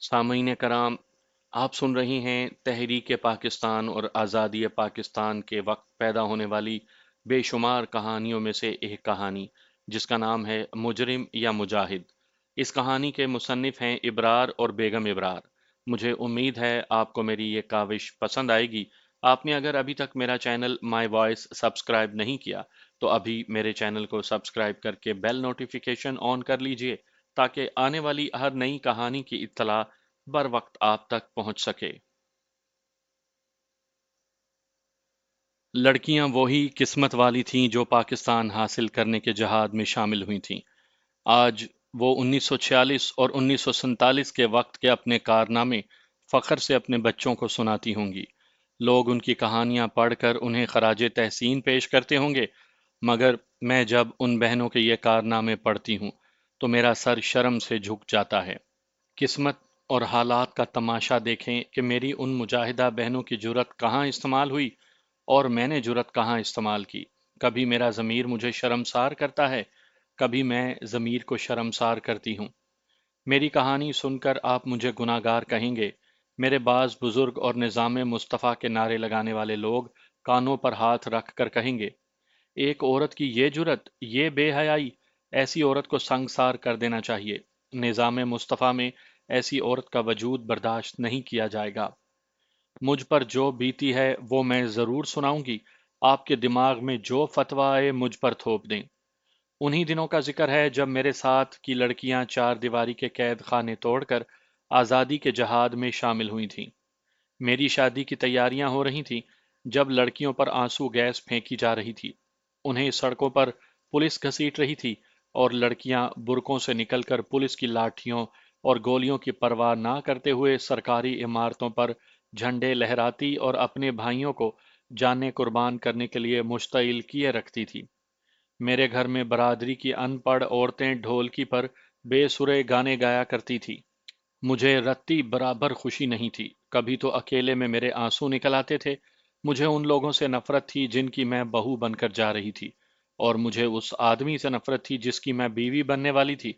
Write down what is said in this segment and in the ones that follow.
سامعین کرام، آپ سن رہی ہیں تحریک پاکستان اور آزادی پاکستان کے وقت پیدا ہونے والی بے شمار کہانیوں میں سے ایک کہانی، جس کا نام ہے مجرم یا مجاہد۔ اس کہانی کے مصنف ہیں ابرار اور بیگم ابرار۔ مجھے امید ہے آپ کو میری یہ کاوش پسند آئے گی۔ آپ نے اگر ابھی تک میرا چینل مائی وائس سبسکرائب نہیں کیا تو ابھی میرے چینل کو سبسکرائب کر کے بیل نوٹیفیکیشن آن کر لیجئے، تاکہ آنے والی ہر نئی کہانی کی اطلاع بر وقت آپ تک پہنچ سکے۔ لڑکیاں وہی قسمت والی تھیں جو پاکستان حاصل کرنے کے جہاد میں شامل ہوئی تھیں۔ آج وہ 1946 اور 1947 کے وقت کے اپنے کارنامے فخر سے اپنے بچوں کو سناتی ہوں گی۔ لوگ ان کی کہانیاں پڑھ کر انہیں خراج تحسین پیش کرتے ہوں گے، مگر میں جب ان بہنوں کے یہ کارنامے پڑھتی ہوں تو میرا سر شرم سے جھک جاتا ہے۔ قسمت اور حالات کا تماشا دیکھیں کہ میری ان مجاہدہ بہنوں کی جرت کہاں استعمال ہوئی اور میں نے جرت کہاں استعمال کی۔ کبھی میرا ضمیر مجھے شرمسار کرتا ہے، کبھی میں ضمیر کو شرمسار کرتی ہوں۔ میری کہانی سن کر آپ مجھے گناہگار کہیں گے۔ میرے بعض بزرگ اور نظام مصطفیٰ کے نعرے لگانے والے لوگ کانوں پر ہاتھ رکھ کر کہیں گے، ایک عورت کی یہ جرت، یہ بے حیائی، ایسی عورت کو سنگسار کر دینا چاہیے۔ نظام مصطفیٰ میں ایسی عورت کا وجود برداشت نہیں کیا جائے گا۔ مجھ پر جو بیتی ہے وہ میں ضرور سناؤں گی۔ آپ کے دماغ میں جو فتویٰ آئے مجھ پر تھوپ دیں۔ انہی دنوں کا ذکر ہے جب میرے ساتھ کی لڑکیاں چار دیواری کے قید خانے توڑ کر آزادی کے جہاد میں شامل ہوئی تھیں۔ میری شادی کی تیاریاں ہو رہی تھیں جب لڑکیوں پر آنسو گیس پھینکی جا رہی تھی، انہیں سڑکوں پر پولیس گھسیٹ رہی تھی، اور لڑکیاں برقعوں سے نکل کر پولیس کی لاٹھیوں اور گولیوں کی پرواہ نہ کرتے ہوئے سرکاری عمارتوں پر جھنڈے لہراتی اور اپنے بھائیوں کو جانیں قربان کرنے کے لیے مشتعل کیے رکھتی تھی۔ میرے گھر میں برادری کی ان پڑھ عورتیں ڈھولکی پر بے سرے گانے گایا کرتی تھی۔ مجھے رتی برابر خوشی نہیں تھی۔ کبھی تو اکیلے میں میرے آنسو نکل آتے تھے۔ مجھے ان لوگوں سے نفرت تھی جن کی میں بہو بن کر جا رہی تھی، اور مجھے اس آدمی سے نفرت تھی جس کی میں بیوی بننے والی تھی۔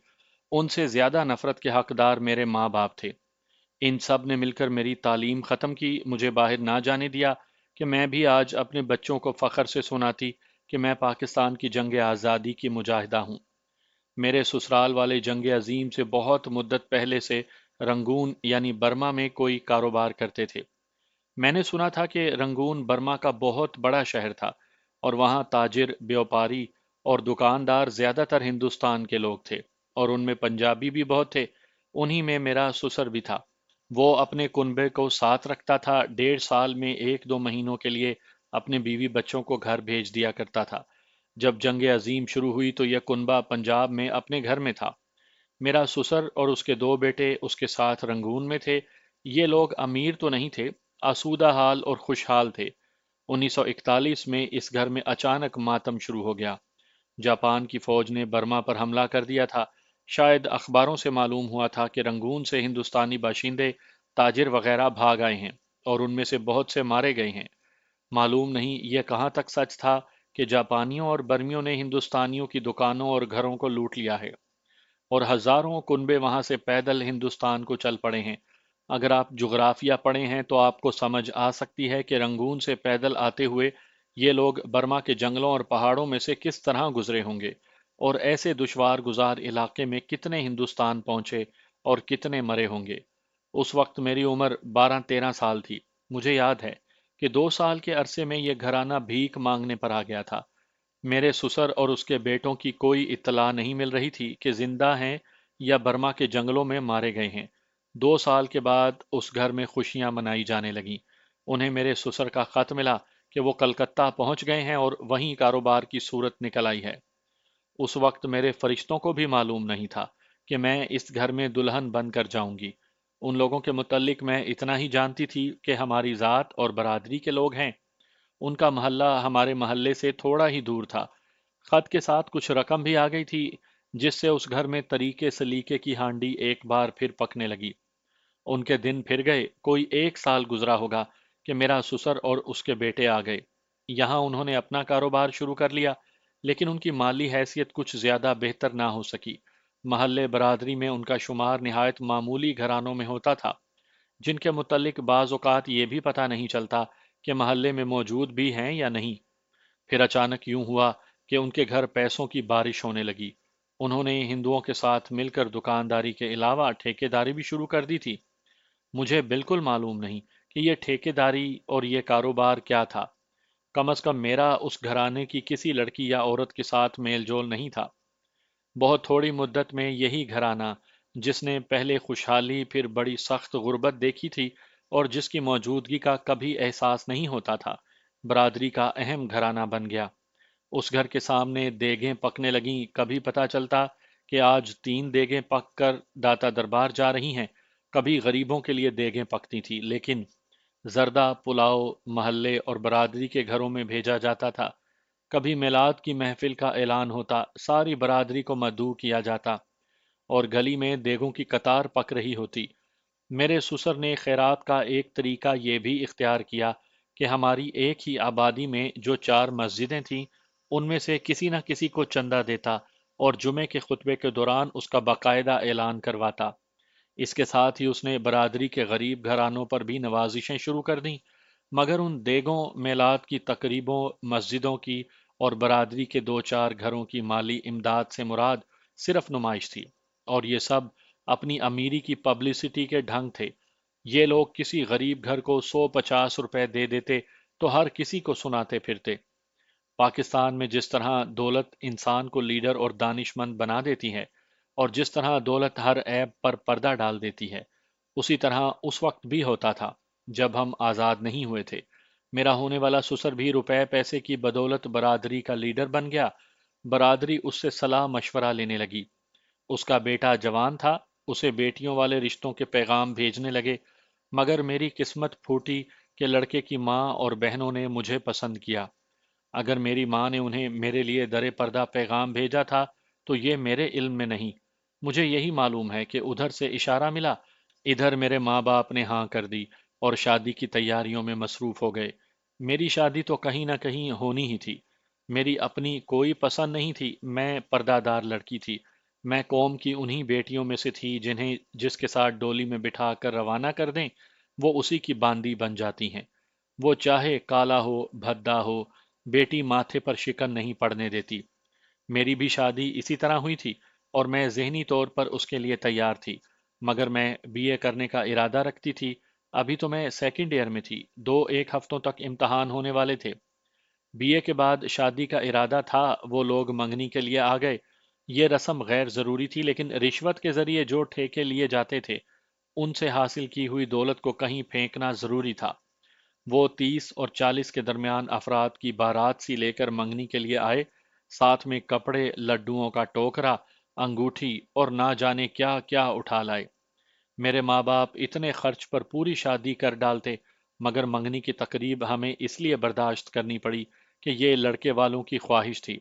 ان سے زیادہ نفرت کے حقدار میرے ماں باپ تھے۔ ان سب نے مل کر میری تعلیم ختم کی، مجھے باہر نہ جانے دیا کہ میں بھی آج اپنے بچوں کو فخر سے سناتی کہ میں پاکستان کی جنگ آزادی کی مجاہدہ ہوں۔ میرے سسرال والے جنگ عظیم سے بہت مدت پہلے سے رنگون یعنی برما میں کوئی کاروبار کرتے تھے۔ میں نے سنا تھا کہ رنگون برما کا بہت بڑا شہر تھا، اور وہاں تاجر، بیوپاری اور دکاندار زیادہ تر ہندوستان کے لوگ تھے، اور ان میں پنجابی بھی بہت تھے۔ انہی میں میرا سسر بھی تھا۔ وہ اپنے کنبے کو ساتھ رکھتا تھا، 1.5 سال میں 1-2 مہینوں کے لیے اپنے بیوی بچوں کو گھر بھیج دیا کرتا تھا۔ جب جنگ عظیم شروع ہوئی تو یہ کنبہ پنجاب میں اپنے گھر میں تھا۔ میرا سسر اور اس کے 2 بیٹے اس کے ساتھ رنگون میں تھے۔ یہ لوگ امیر تو نہیں تھے، آسودہ حال اور خوشحال تھے۔ 1941 میں اس گھر میں اچانک ماتم شروع ہو گیا۔ جاپان کی فوج نے برما پر حملہ کر دیا تھا۔ شاید اخباروں سے معلوم ہوا تھا کہ رنگون سے ہندوستانی باشندے، تاجر وغیرہ بھاگ آئے ہیں، اور ان میں سے بہت سے مارے گئے ہیں۔ معلوم نہیں یہ کہاں تک سچ تھا کہ جاپانیوں اور برمیوں نے ہندوستانیوں کی دکانوں اور گھروں کو لوٹ لیا ہے، اور ہزاروں کنبے وہاں سے پیدل ہندوستان کو چل پڑے ہیں۔ اگر آپ جغرافیہ پڑھے ہیں تو آپ کو سمجھ آ سکتی ہے کہ رنگون سے پیدل آتے ہوئے یہ لوگ برما کے جنگلوں اور پہاڑوں میں سے کس طرح گزرے ہوں گے، اور ایسے دشوار گزار علاقے میں کتنے ہندوستان پہنچے اور کتنے مرے ہوں گے۔ اس وقت میری عمر 12-13 سال تھی۔ مجھے یاد ہے کہ 2 سال کے عرصے میں یہ گھرانہ بھیک مانگنے پر آ گیا تھا۔ میرے سسر اور اس کے بیٹوں کی کوئی اطلاع نہیں مل رہی تھی کہ زندہ ہیں یا برما کے جنگلوں میں مارے گئے ہیں۔ 2 سال کے بعد اس گھر میں خوشیاں منائی جانے لگیں۔ انہیں میرے سسر کا خط ملا کہ وہ کلکتہ پہنچ گئے ہیں اور وہیں کاروبار کی صورت نکل آئی ہے۔ اس وقت میرے فرشتوں کو بھی معلوم نہیں تھا کہ میں اس گھر میں دلہن بن کر جاؤں گی۔ ان لوگوں کے متعلق میں اتنا ہی جانتی تھی کہ ہماری ذات اور برادری کے لوگ ہیں۔ ان کا محلہ ہمارے محلے سے تھوڑا ہی دور تھا۔ خط کے ساتھ کچھ رقم بھی آ گئی تھی، جس سے اس گھر میں طریقے سلیقے کی ہانڈی ایک بار پھر پکنے لگی۔ ان کے دن پھر گئے۔ کوئی 1 سال گزرا ہوگا کہ میرا سسر اور اس کے بیٹے آ گئے۔ یہاں انہوں نے اپنا کاروبار شروع کر لیا، لیکن ان کی مالی حیثیت کچھ زیادہ بہتر نہ ہو سکی۔ محلے برادری میں ان کا شمار نہایت معمولی گھرانوں میں ہوتا تھا، جن کے متعلق بعض اوقات یہ بھی پتہ نہیں چلتا کہ محلے میں موجود بھی ہیں یا نہیں۔ پھر اچانک یوں ہوا کہ ان کے گھر پیسوں کی بارش ہونے لگی۔ انہوں نے ہندوؤں کے ساتھ مل کر دکانداری کے علاوہ ٹھیکے داری بھی شروع کر دی تھی۔ مجھے بالکل معلوم نہیں کہ یہ ٹھیکے داری اور یہ کاروبار کیا تھا۔ کم از کم میرا اس گھرانے کی کسی لڑکی یا عورت کے ساتھ میل جول نہیں تھا۔ بہت تھوڑی مدت میں یہی گھرانہ، جس نے پہلے خوشحالی پھر بڑی سخت غربت دیکھی تھی اور جس کی موجودگی کا کبھی احساس نہیں ہوتا تھا، برادری کا اہم گھرانہ بن گیا۔ اس گھر کے سامنے دیگیں پکنے لگیں، کبھی پتہ چلتا کہ آج 3 دیگیں پک کر داتا دربار جا رہی ہیں، کبھی غریبوں کے لیے دیگیں پکتی تھی، لیکن زردہ پلاؤ محلے اور برادری کے گھروں میں بھیجا جاتا تھا۔ کبھی میلاد کی محفل کا اعلان ہوتا، ساری برادری کو مدعو کیا جاتا اور گلی میں دیگوں کی قطار پک رہی ہوتی۔ میرے سسر نے خیرات کا ایک طریقہ یہ بھی اختیار کیا کہ ہماری ایک ہی آبادی میں جو 4 مسجدیں تھیں، ان میں سے کسی نہ کسی کو چندہ دیتا اور جمعے کے خطبے کے دوران اس کا باقاعدہ اعلان کرواتا۔ اس کے ساتھ ہی اس نے برادری کے غریب گھرانوں پر بھی نوازشیں شروع کر دیں، مگر ان دیگوں، میلاد کی تقریبوں، مسجدوں کی اور برادری کے 2 4 گھروں کی مالی امداد سے مراد صرف نمائش تھی، اور یہ سب اپنی امیری کی پبلسٹی کے ڈھنگ تھے۔ یہ لوگ کسی غریب گھر کو 150 روپے دے دیتے تو ہر کسی کو سناتے پھرتے۔ پاکستان میں جس طرح دولت انسان کو لیڈر اور دانش مند بنا دیتی ہے، اور جس طرح دولت ہر عیب پر پردہ ڈال دیتی ہے، اسی طرح اس وقت بھی ہوتا تھا جب ہم آزاد نہیں ہوئے تھے۔ میرا ہونے والا سسر بھی روپے پیسے کی بدولت برادری کا لیڈر بن گیا۔ برادری اس سے صلاح مشورہ لینے لگی۔ اس کا بیٹا جوان تھا، اسے بیٹیوں والے رشتوں کے پیغام بھیجنے لگے، مگر میری قسمت پھوٹی کہ لڑکے کی ماں اور بہنوں نے مجھے پسند کیا۔ اگر میری ماں نے انہیں میرے لیے در پردہ پیغام بھیجا تھا تو یہ میرے علم میں نہیں۔ مجھے یہی معلوم ہے کہ ادھر سے اشارہ ملا، ادھر میرے ماں باپ نے ہاں کر دی اور شادی کی تیاریوں میں مصروف ہو گئے۔ میری شادی تو کہیں نہ کہیں ہونی ہی تھی۔ میری اپنی کوئی پسند نہیں تھی، میں پردہ دار لڑکی تھی۔ میں قوم کی انہی بیٹیوں میں سے تھی جنہیں جس کے ساتھ ڈولی میں بٹھا کر روانہ کر دیں وہ اسی کی باندی بن جاتی ہیں۔ وہ چاہے کالا ہو بھدا ہو، بیٹی ماتھے پر شکن نہیں پڑنے دیتی۔ میری بھی شادی اسی طرح ہوئی تھی اور میں ذہنی طور پر اس کے لیے تیار تھی، مگر میں بی اے کرنے کا ارادہ رکھتی تھی۔ ابھی تو میں 2nd ایئر میں تھی، 1 ہفتوں تک امتحان ہونے والے تھے۔ بی اے کے بعد شادی کا ارادہ تھا، وہ لوگ منگنی کے لیے آ گئے۔ یہ رسم غیر ضروری تھی، لیکن رشوت کے ذریعے جو ٹھیکے لیے جاتے تھے ان سے حاصل کی ہوئی دولت کو کہیں پھینکنا ضروری تھا۔ وہ 30 اور 40 کے درمیان افراد کی بارات سی لے کر منگنی کے لیے آئے، ساتھ میں کپڑے، لڈوؤں کا ٹوکرا، انگوٹھی اور نہ جانے کیا کیا اٹھا لائے۔ میرے ماں باپ اتنے خرچ پر پوری شادی کر ڈالتے، مگر منگنی کی تقریب ہمیں اس لیے برداشت کرنی پڑی کہ یہ لڑکے والوں کی خواہش تھی۔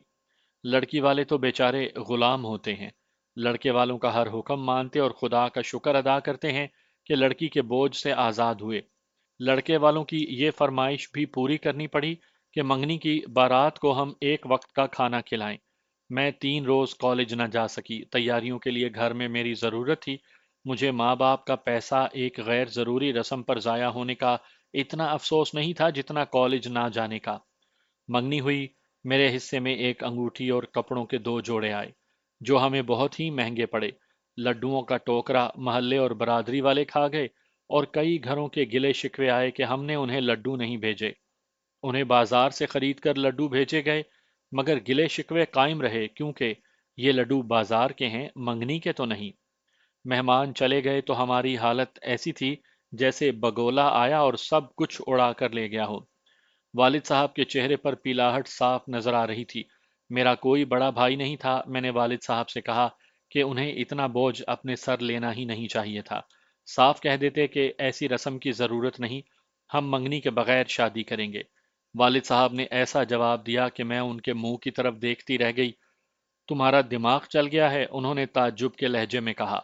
لڑکی والے تو بیچارے غلام ہوتے ہیں، لڑکے والوں کا ہر حکم مانتے اور خدا کا شکر ادا کرتے ہیں کہ لڑکی کے بوجھ سے آزاد ہوئے۔ لڑکے والوں کی یہ فرمائش بھی پوری کرنی پڑی کہ منگنی کی بارات کو ہم ایک وقت کا کھانا کھلائیں۔ میں 3 روز کالج نہ جا سکی، تیاریوں کے لیے گھر میں میری ضرورت تھی۔ مجھے ماں باپ کا پیسہ ایک غیر ضروری رسم پر ضائع ہونے کا اتنا افسوس نہیں تھا جتنا کالج نہ جانے کا۔ منگنی ہوئی، میرے حصے میں ایک انگوٹھی اور کپڑوں کے 2 جوڑے آئے جو ہمیں بہت ہی مہنگے پڑے۔ لڈوؤں کا ٹوکرا محلے اور برادری والے کھا گئے، اور کئی گھروں کے گلے شکوے آئے کہ ہم نے انہیں لڈو نہیں بھیجے۔ انہیں بازار سے خرید کر لڈو بھیجے گئے، مگر گلے شکوے قائم رہے کیونکہ یہ لڈو بازار کے ہیں، منگنی کے تو نہیں۔ مہمان چلے گئے تو ہماری حالت ایسی تھی جیسے بگولا آیا اور سب کچھ اڑا کر لے گیا ہو۔ والد صاحب کے چہرے پر پیلاہٹ صاف نظر آ رہی تھی۔ میرا کوئی بڑا بھائی نہیں تھا۔ میں نے والد صاحب سے کہا کہ انہیں اتنا بوجھ اپنے سر لینا ہی نہیں چاہیے تھا، صاف کہہ دیتے کہ ایسی رسم کی ضرورت نہیں، ہم منگنی کے بغیر شادی کریں گے۔ والد صاحب نے ایسا جواب دیا کہ میں ان کے منہ کی طرف دیکھتی رہ گئی۔ تمہارا دماغ چل گیا ہے، انہوں نے تعجب کے لہجے میں کہا۔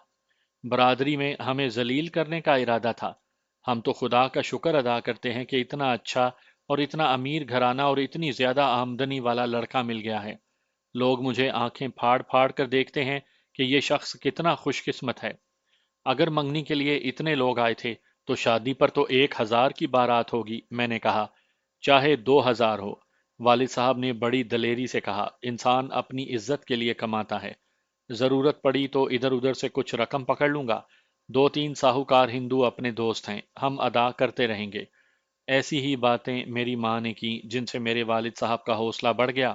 برادری میں ہمیں ذلیل کرنے کا ارادہ تھا۔ ہم تو خدا کا شکر ادا کرتے ہیں کہ اتنا اچھا اور اتنا امیر گھرانہ اور اتنی زیادہ آمدنی والا لڑکا مل گیا ہے۔ لوگ مجھے آنکھیں پھاڑ پھاڑ کر دیکھتے ہیں کہ یہ شخص کتنا خوش قسمت ہے۔ اگر منگنی کے لیے اتنے لوگ آئے تھے تو شادی پر تو 1,000 کی بارات ہوگی، میں نے کہا۔ چاہے 2,000 ہو، والد صاحب نے بڑی دلیری سے کہا۔ انسان اپنی عزت کے لیے کماتا ہے، ضرورت پڑی تو ادھر ادھر سے کچھ رقم پکڑ لوں گا۔ 2-3 ساہوکار ہندو اپنے دوست ہیں، ہم ادا کرتے رہیں گے۔ ایسی ہی باتیں میری ماں نے کی جن سے میرے والد صاحب کا حوصلہ بڑھ گیا۔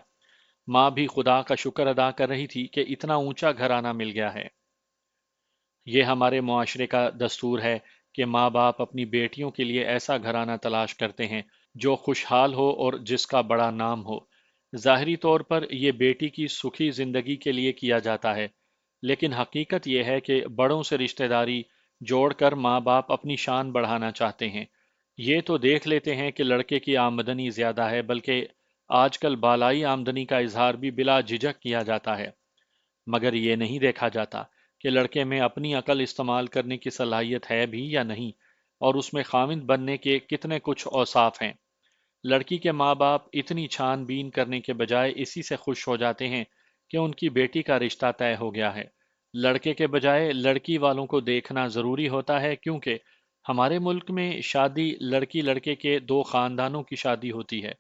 ماں بھی خدا کا شکر ادا کر رہی تھی کہ اتنا اونچا گھرانہ مل گیا ہے۔ یہ ہمارے معاشرے کا دستور ہے کہ ماں باپ اپنی بیٹیوں کے لیے ایسا گھرانہ تلاش کرتے ہیں جو خوشحال ہو اور جس کا بڑا نام ہو۔ ظاہری طور پر یہ بیٹی کی سکھی زندگی کے لیے کیا جاتا ہے، لیکن حقیقت یہ ہے کہ بڑوں سے رشتہ داری جوڑ کر ماں باپ اپنی شان بڑھانا چاہتے ہیں۔ یہ تو دیکھ لیتے ہیں کہ لڑکے کی آمدنی زیادہ ہے، بلکہ آج کل بالائی آمدنی کا اظہار بھی بلا جھجک کیا جاتا ہے، مگر یہ نہیں دیکھا جاتا کہ لڑکے میں اپنی عقل استعمال کرنے کی صلاحیت ہے بھی یا نہیں، اور اس میں خاوند بننے کے کتنے کچھ اوصاف ہیں۔ لڑکی کے ماں باپ اتنی چھان بین کرنے کے بجائے اسی سے خوش ہو جاتے ہیں کہ ان کی بیٹی کا رشتہ طے ہو گیا ہے۔ لڑکے کے بجائے لڑکی والوں کو دیکھنا ضروری ہوتا ہے، کیونکہ ہمارے ملک میں شادی لڑکی لڑکے کے دو خاندانوں کی شادی ہوتی ہے۔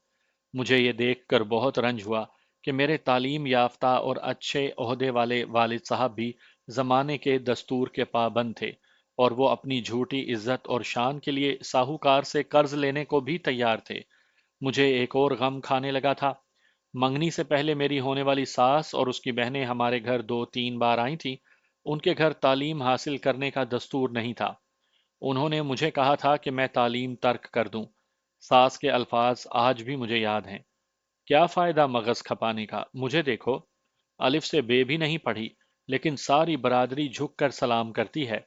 مجھے یہ دیکھ کر بہت رنج ہوا کہ میرے تعلیم یافتہ اور اچھے عہدے والے والد صاحب بھی زمانے کے دستور کے پابند تھے، اور وہ اپنی جھوٹی عزت اور شان کے لیے ساہوکار سے قرض لینے کو بھی تیار تھے۔ مجھے ایک اور غم کھانے لگا تھا۔ منگنی سے پہلے میری ہونے والی ساس اور اس کی بہنیں ہمارے گھر 2-3 بار آئی تھیں۔ ان کے گھر تعلیم حاصل کرنے کا دستور نہیں تھا۔ انہوں نے مجھے کہا تھا کہ میں تعلیم ترک کر دوں۔ ساس کے الفاظ آج بھی مجھے یاد ہیں۔ کیا فائدہ مغز کھپانے کا؟ مجھے دیکھو، الف سے بے بھی نہیں پڑھی، لیکن ساری برادری جھک کر سلام کرتی ہے۔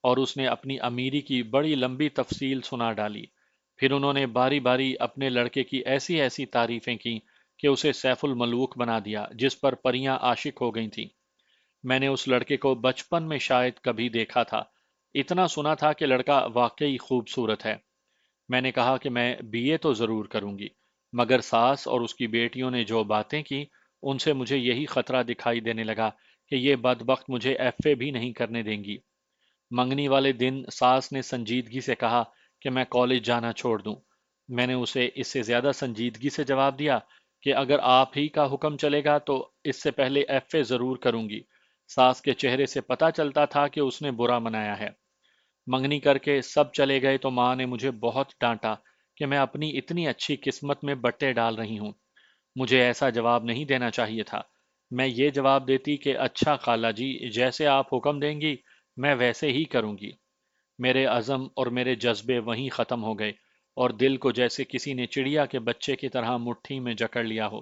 اور اس نے اپنی امیری کی بڑی لمبی تفصیل سنا ڈالی۔ پھر انہوں نے باری باری اپنے لڑکے کی ایسی ایسی تعریفیں کی کہ اسے سیف الملوک بنا دیا، جس پر پریاں عاشق ہو گئی تھیں۔ میں نے اس لڑکے کو بچپن میں شاید کبھی دیکھا تھا، اتنا سنا تھا کہ لڑکا واقعی خوبصورت ہے۔ میں نے کہا کہ میں بی اے تو ضرور کروں گی، مگر ساس اور اس کی بیٹیوں نے جو باتیں کی ان سے مجھے یہی خطرہ دکھائی دینے لگا کہ یہ بدبخت مجھے ایف اے بھی نہیں کرنے دیں گی۔ منگنی والے دن ساس نے سنجیدگی سے کہا کہ میں کالج جانا چھوڑ دوں۔ میں نے اسے اس سے زیادہ سنجیدگی سے جواب دیا کہ اگر آپ ہی کا حکم چلے گا تو اس سے پہلے ایف اے ضرور کروں گی۔ ساس کے چہرے سے پتا چلتا تھا کہ اس نے برا منایا ہے۔ منگنی کر کے سب چلے گئے تو ماں نے مجھے بہت ڈانٹا کہ میں اپنی اتنی اچھی قسمت میں بٹے ڈال رہی ہوں۔ مجھے ایسا جواب نہیں دینا چاہیے تھا۔ میں یہ جواب دیتی کہ اچھا خالہ جی، جیسے آپ حکم دیں گی میں ویسے ہی کروں گی۔ میرے عزم اور میرے جذبے وہیں ختم ہو گئے، اور دل کو جیسے کسی نے چڑیا کے بچے کی طرح مٹھی میں جکڑ لیا ہو۔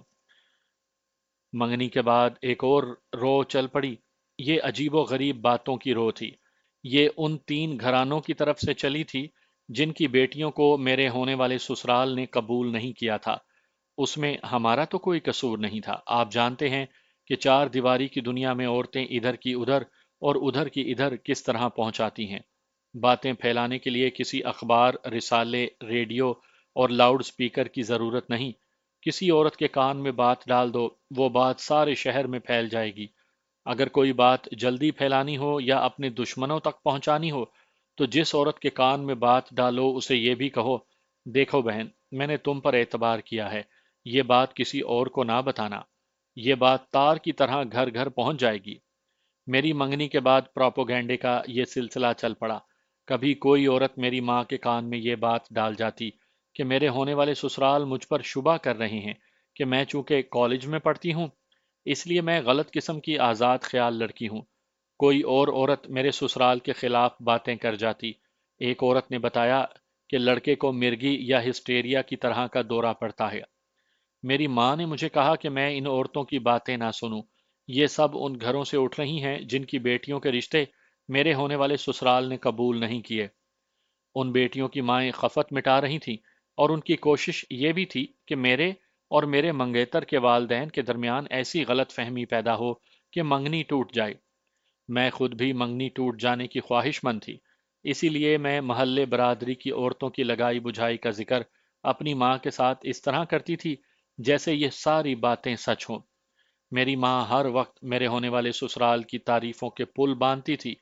منگنی کے بعد ایک اور رو چل پڑی۔ یہ عجیب و غریب باتوں کی رو تھی۔ یہ ان 3 گھرانوں کی طرف سے چلی تھی جن کی بیٹیوں کو میرے ہونے والے سسرال نے قبول نہیں کیا تھا۔ اس میں ہمارا تو کوئی قصور نہیں تھا۔ آپ جانتے ہیں کہ 4 دیواری کی دنیا میں عورتیں ادھر کی ادھر اور ادھر کی ادھر کس طرح پہنچاتی ہیں۔ باتیں پھیلانے کے لیے کسی اخبار، رسالے، ریڈیو اور لاؤڈ سپیکر کی ضرورت نہیں۔ کسی عورت کے کان میں بات ڈال دو، وہ بات سارے شہر میں پھیل جائے گی۔ اگر کوئی بات جلدی پھیلانی ہو یا اپنے دشمنوں تک پہنچانی ہو تو جس عورت کے کان میں بات ڈالو اسے یہ بھی کہو، دیکھو بہن، میں نے تم پر اعتبار کیا ہے، یہ بات کسی اور کو نہ بتانا، یہ بات تار کی طرح گھر گھر پہنچ جائے گی۔ میری منگنی کے بعد پراپوگینڈے کا یہ سلسلہ چل پڑا۔ کبھی کوئی عورت میری ماں کے کان میں یہ بات ڈال جاتی کہ میرے ہونے والے سسرال مجھ پر شبہ کر رہے ہیں کہ میں چونکہ کالج میں پڑھتی ہوں اس لیے میں غلط قسم کی آزاد خیال لڑکی ہوں۔ کوئی اور عورت میرے سسرال کے خلاف باتیں کر جاتی۔ ایک عورت نے بتایا کہ لڑکے کو مرگی یا ہسٹیریا کی طرح کا دورہ پڑتا ہے۔ میری ماں نے مجھے کہا کہ میں ان عورتوں کی باتیں نہ سنوں۔ یہ سب ان گھروں سے اٹھ رہی ہیں جن کی بیٹیوں کے رشتے میرے ہونے والے سسرال نے قبول نہیں کیے۔ ان بیٹیوں کی مائیں خفت مٹا رہی تھیں، اور ان کی کوشش یہ بھی تھی کہ میرے اور میرے منگیتر کے والدین کے درمیان ایسی غلط فہمی پیدا ہو کہ منگنی ٹوٹ جائے۔ میں خود بھی منگنی ٹوٹ جانے کی خواہش مند تھی، اسی لیے میں محلے برادری کی عورتوں کی لگائی بجھائی کا ذکر اپنی ماں کے ساتھ اس طرح کرتی تھی جیسے یہ ساری باتیں سچ ہوں۔ میری ماں ہر وقت میرے ہونے والے سسرال کی تعریفوں کے پل باندھتی تھی۔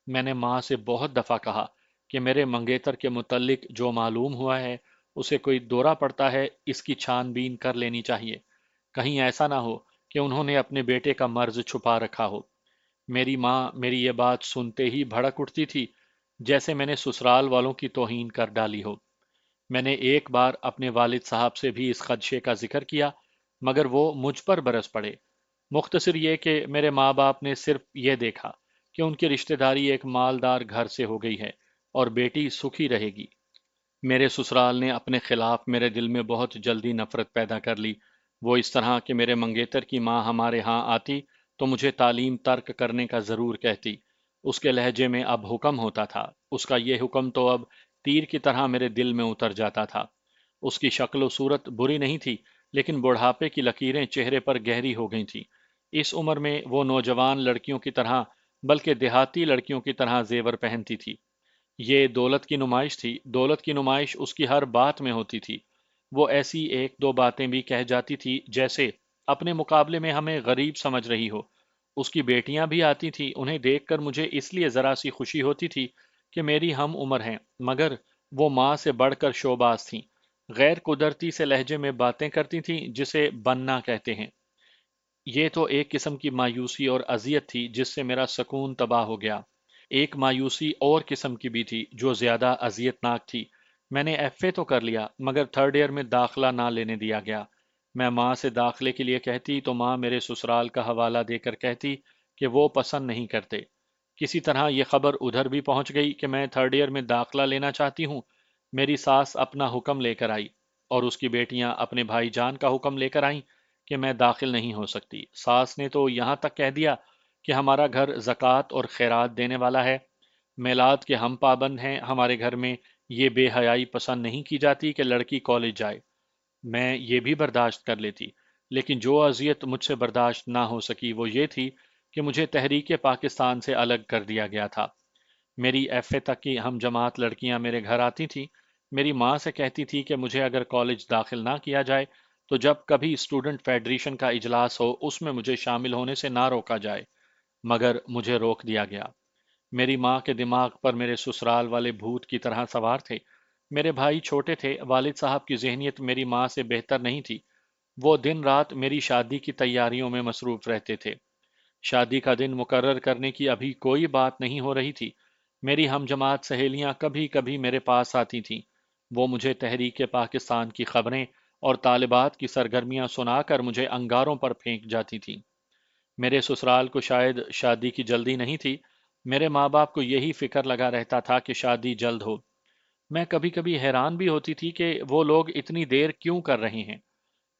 میں نے ماں سے بہت دفعہ کہا کہ میرے منگیتر کے متعلق جو معلوم ہوا ہے اسے کوئی دورہ پڑتا ہے، اس کی چھان بین کر لینی چاہیے، کہیں ایسا نہ ہو کہ انہوں نے اپنے بیٹے کا مرض چھپا رکھا ہو۔ میری ماں میری یہ بات سنتے ہی بھڑک اٹھتی تھی، جیسے میں نے سسرال والوں کی توہین کر ڈالی ہو۔ میں نے ایک بار اپنے والد صاحب سے بھی اس خدشے کا ذکر کیا، مگر وہ مجھ پر برس پڑے۔ مختصر یہ کہ میرے ماں باپ نے صرف یہ دیکھا کہ ان کی رشتہ داری ایک مالدار گھر سے ہو گئی ہے اور بیٹی سکھی رہے گی۔ میرے سسرال نے اپنے خلاف میرے دل میں بہت جلدی نفرت پیدا کر لی۔ وہ اس طرح کہ میرے منگیتر کی ماں ہمارے ہاں آتی تو مجھے تعلیم ترک کرنے کا ضرور کہتی۔ اس کے لہجے میں اب حکم ہوتا تھا، اس کا یہ حکم تو اب تیر کی طرح میرے دل میں اتر جاتا تھا۔ اس کی شکل و صورت بری نہیں تھی، لیکن بڑھاپے کی لکیریں چہرے پر گہری ہو گئی تھیں۔ اس عمر میں وہ نوجوان لڑکیوں کی طرح بلکہ دیہاتی لڑکیوں کی طرح زیور پہنتی تھی۔ یہ دولت کی نمائش تھی، دولت کی نمائش اس کی ہر بات میں ہوتی تھی۔ وہ ایسی ایک دو باتیں بھی کہہ جاتی تھی جیسے اپنے مقابلے میں ہمیں غریب سمجھ رہی ہو۔ اس کی بیٹیاں بھی آتی تھیں، انہیں دیکھ کر مجھے اس لیے ذرا سی خوشی ہوتی تھی کہ میری ہم عمر ہیں، مگر وہ ماں سے بڑھ کر شوباز تھیں۔ غیر قدرتی سے لہجے میں باتیں کرتی تھیں جسے بننا کہتے ہیں۔ یہ تو ایک قسم کی مایوسی اور اذیت تھی جس سے میرا سکون تباہ ہو گیا۔ ایک مایوسی اور قسم کی بھی تھی جو زیادہ اذیت ناک تھی۔ میں نے ایف اے تو کر لیا، مگر تھرڈ ایئر میں داخلہ نہ لینے دیا گیا۔ میں ماں سے داخلے کے لیے کہتی تو ماں میرے سسرال کا حوالہ دے کر کہتی کہ وہ پسند نہیں کرتے۔ کسی طرح یہ خبر ادھر بھی پہنچ گئی کہ میں تھرڈ ایئر میں داخلہ لینا چاہتی ہوں۔ میری ساس اپنا حکم لے کر آئی اور اس کی بیٹیاں اپنے بھائی جان کا حکم لے کر آئیں کہ میں داخل نہیں ہو سکتی۔ ساس نے تو یہاں تک کہہ دیا کہ ہمارا گھر زکوٰۃ اور خیرات دینے والا ہے، میلاد کے ہم پابند ہیں، ہمارے گھر میں یہ بے حیائی پسند نہیں کی جاتی کہ لڑکی کالج جائے۔ میں یہ بھی برداشت کر لیتی، لیکن جو اذیت مجھ سے برداشت نہ ہو سکی وہ یہ تھی کہ مجھے تحریک پاکستان سے الگ کر دیا گیا تھا۔ میری ایف اے تک کی ہم جماعت لڑکیاں میرے گھر آتی تھیں، میری ماں سے کہتی تھی کہ مجھے اگر کالج داخل نہ کیا جائے تو جب کبھی اسٹوڈنٹ فیڈریشن کا اجلاس ہو اس میں مجھے شامل ہونے سے نہ روکا جائے، مگر مجھے روک دیا گیا۔ میری ماں کے دماغ پر میرے سسرال والے بھوت کی طرح سوار تھے۔ میرے بھائی چھوٹے تھے، والد صاحب کی ذہنیت میری ماں سے بہتر نہیں تھی۔ وہ دن رات میری شادی کی تیاریوں میں مصروف رہتے تھے۔ شادی کا دن مقرر کرنے کی ابھی کوئی بات نہیں ہو رہی تھی۔ میری ہم جماعت سہیلیاں کبھی کبھی میرے پاس آتی تھیں۔ وہ مجھے تحریک پاکستان کی خبریں اور طالبات کی سرگرمیاں سنا کر مجھے انگاروں پر پھینک جاتی تھیں۔ میرے سسرال کو شاید شادی کی جلدی نہیں تھی، میرے ماں باپ کو یہی فکر لگا رہتا تھا کہ شادی جلد ہو۔ میں کبھی کبھی حیران بھی ہوتی تھی کہ وہ لوگ اتنی دیر کیوں کر رہے ہیں۔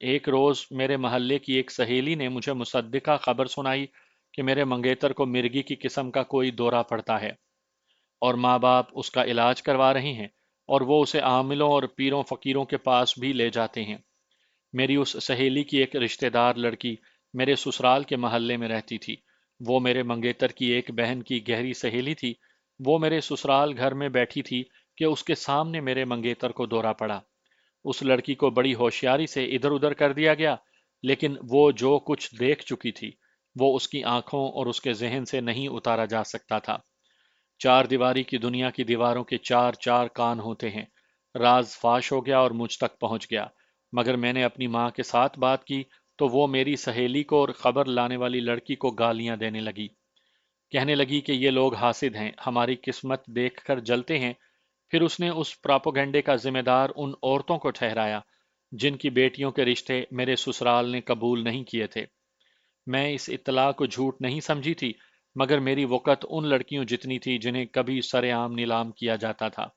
ایک روز میرے محلے کی ایک سہیلی نے مجھے مصدقہ خبر سنائی کہ میرے منگیتر کو مرگی کی قسم کا کوئی دورہ پڑتا ہے اور ماں باپ اس کا علاج کروا رہے ہیں اور وہ اسے عاملوں اور پیروں فقیروں کے پاس بھی لے جاتے ہیں۔ میری اس سہیلی کی ایک رشتہ دار لڑکی میرے سسرال کے محلے میں رہتی تھی۔ وہ میرے منگیتر کی ایک بہن کی گہری سہیلی تھی۔ وہ میرے سسرال گھر میں بیٹھی تھی کہ اس کے سامنے میرے منگیتر کو دورہ پڑا۔ اس لڑکی کو بڑی ہوشیاری سے ادھر ادھر کر دیا گیا، لیکن وہ جو کچھ دیکھ چکی تھی وہ اس کی آنکھوں اور اس کے ذہن سے نہیں اتارا جا سکتا تھا۔ چار دیواری کی دنیا کی دیواروں کے چار چار کان ہوتے ہیں۔ راز فاش ہو گیا اور مجھ تک پہنچ گیا، مگر میں نے اپنی ماں کے ساتھ بات کی تو وہ میری سہیلی کو اور خبر لانے والی لڑکی کو گالیاں دینے لگی۔ کہنے لگی کہ یہ لوگ حاسد ہیں، ہماری قسمت دیکھ کر جلتے ہیں۔ پھر اس نے اس پراپوگنڈے کا ذمہ دار ان عورتوں کو ٹھہرایا جن کی بیٹیوں کے رشتے میرے سسرال نے قبول نہیں کیے تھے۔ میں اس اطلاع کو جھوٹ نہیں سمجھی تھی، مگر میری وقت ان لڑکیوں جتنی تھی جنہیں کبھی سر عام نیلام کیا جاتا تھا۔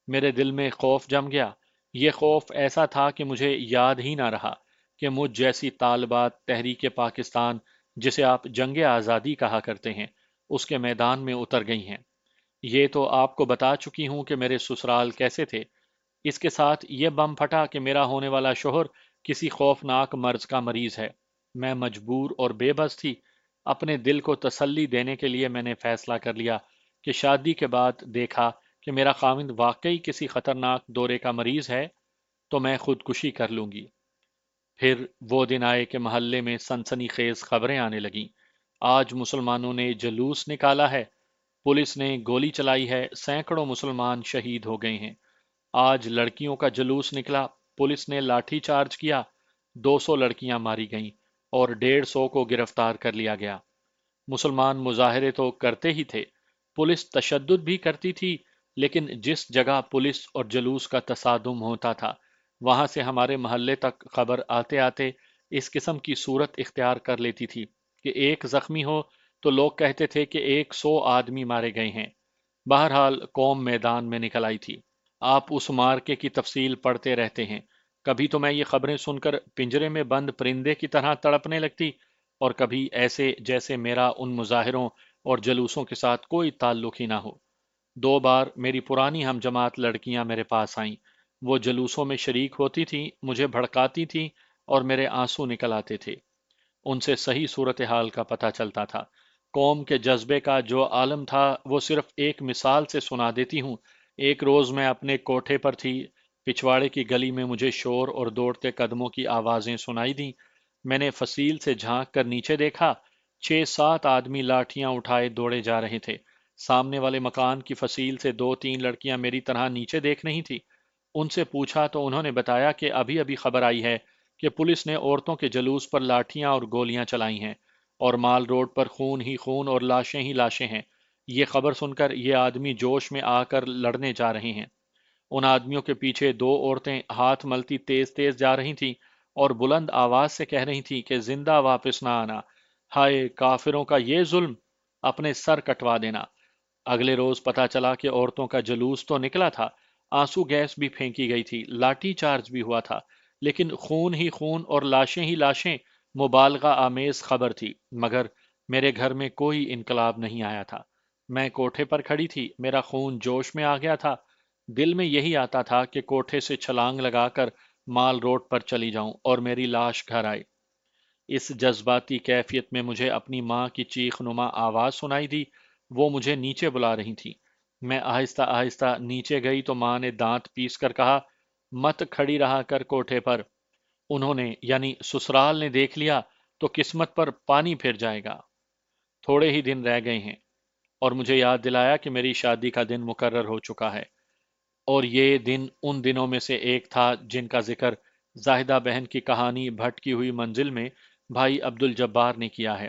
میرے دل میں خوف جم گیا۔ یہ خوف ایسا تھا کہ مجھے یاد ہی نہ رہا کہ مجھ جیسی طالبات تحریک پاکستان، جسے آپ جنگ آزادی کہا کرتے ہیں، اس کے میدان میں اتر گئی ہیں۔ یہ تو آپ کو بتا چکی ہوں کہ میرے سسرال کیسے تھے۔ اس کے ساتھ یہ بم پھٹا کہ میرا ہونے والا شوہر کسی خوفناک مرض کا مریض ہے۔ میں مجبور اور بے بس تھی۔ اپنے دل کو تسلی دینے کے لیے میں نے فیصلہ کر لیا کہ شادی کے بعد دیکھا کہ میرا خاوند واقعی کسی خطرناک دورے کا مریض ہے تو میں خودکشی کر لوں گی۔ پھر وہ دن آئے کہ محلے میں سنسنی خیز خبریں آنے لگیں۔ آج مسلمانوں نے جلوس نکالا ہے، پولیس نے گولی چلائی ہے، سینکڑوں مسلمان شہید ہو گئے ہیں۔ آج لڑکیوں کا جلوس نکلا، پولیس نے لاٹھی چارج کیا، 200 لڑکیاں ماری گئیں اور 150 کو گرفتار کر لیا گیا۔ مسلمان مظاہرے تو کرتے ہی تھے، پولیس تشدد بھی کرتی تھی، لیکن جس جگہ پولیس اور جلوس کا تصادم ہوتا تھا وہاں سے ہمارے محلے تک خبر آتے آتے اس قسم کی صورت اختیار کر لیتی تھی کہ ایک زخمی ہو تو لوگ کہتے تھے کہ 100 آدمی مارے گئے ہیں۔ بہرحال قوم میدان میں نکل آئی تھی۔ آپ اس مارکے کی تفصیل پڑھتے رہتے ہیں، کبھی تو میں یہ خبریں سن کر پنجرے میں بند پرندے کی طرح تڑپنے لگتی، اور کبھی ایسے جیسے میرا ان مظاہروں اور جلوسوں کے ساتھ کوئی تعلق ہی نہ ہو۔ 2 بار میری پرانی ہم جماعت لڑکیاں میرے پاس آئیں، وہ جلوسوں میں شریک ہوتی تھیں، مجھے بھڑکاتی تھیں اور میرے آنسو نکل آتے تھے۔ ان سے صحیح صورتحال کا پتہ چلتا تھا۔ قوم کے جذبے کا جو عالم تھا وہ صرف ایک مثال سے سنا دیتی ہوں۔ ایک روز میں اپنے کوٹھے پر تھی، پچھواڑے کی گلی میں مجھے شور اور دوڑتے قدموں کی آوازیں سنائی دیں۔ میں نے فصیل سے جھانک کر نیچے دیکھا، 6-7 آدمی لاٹھیاں اٹھائے دوڑے جا رہے تھے۔ سامنے والے مکان کی فصیل سے 2-3 لڑکیاں میری طرح نیچے دیکھ رہی تھی۔ ان سے پوچھا تو انہوں نے بتایا کہ ابھی ابھی خبر آئی ہے کہ پولیس نے عورتوں کے جلوس پر لاٹھیاں اور گولیاں چلائی ہیں، اور مال روڈ پر خون ہی خون اور لاشیں ہی لاشیں ہیں۔ یہ خبر سن کر یہ آدمی جوش میں آ کر لڑنے جا رہے ہیں۔ ان آدمیوں کے پیچھے 2 عورتیں ہاتھ ملتی تیز تیز جا رہی تھیں اور بلند آواز سے کہہ رہی تھیں کہ زندہ واپس نہ آنا، ہائے کافروں کا یہ ظلم، اپنے سر کٹوا دینا۔ اگلے روز پتا چلا کہ عورتوں کا جلوس تو نکلا تھا، آنسو گیس بھی پھینکی گئی تھی، لاٹھی چارج بھی ہوا تھا، لیکن خون ہی خون اور لاشیں ہی لاشیں مبالغہ آمیز خبر تھی، مگر میرے گھر میں کوئی انقلاب نہیں آیا تھا۔ میں کوٹھے پر کھڑی تھی، میرا خون جوش میں آ گیا تھا، دل میں یہی آتا تھا کہ کوٹھے سے چھلانگ لگا کر مال روڈ پر چلی جاؤں اور میری لاش گھر آئے۔ اس جذباتی کیفیت میں مجھے اپنی ماں کی چیخ نما آواز سنائی دی، وہ مجھے نیچے بلا رہی تھی۔ میں آہستہ آہستہ نیچے گئی تو ماں نے دانت پیس کر کہا، مت کھڑی رہا کر کوٹھے پر، انہوں نے یعنی سسرال نے دیکھ لیا تو قسمت پر پانی پھر جائے گا۔ تھوڑے ہی دن رہ گئے ہیں، اور مجھے یاد دلایا کہ میری شادی کا دن مقرر ہو چکا ہے، اور یہ دن ان دنوں میں سے ایک تھا جن کا ذکر زاہدہ بہن کی کہانی بھٹکی ہوئی منزل میں بھائی عبد الجبار نے کیا ہے۔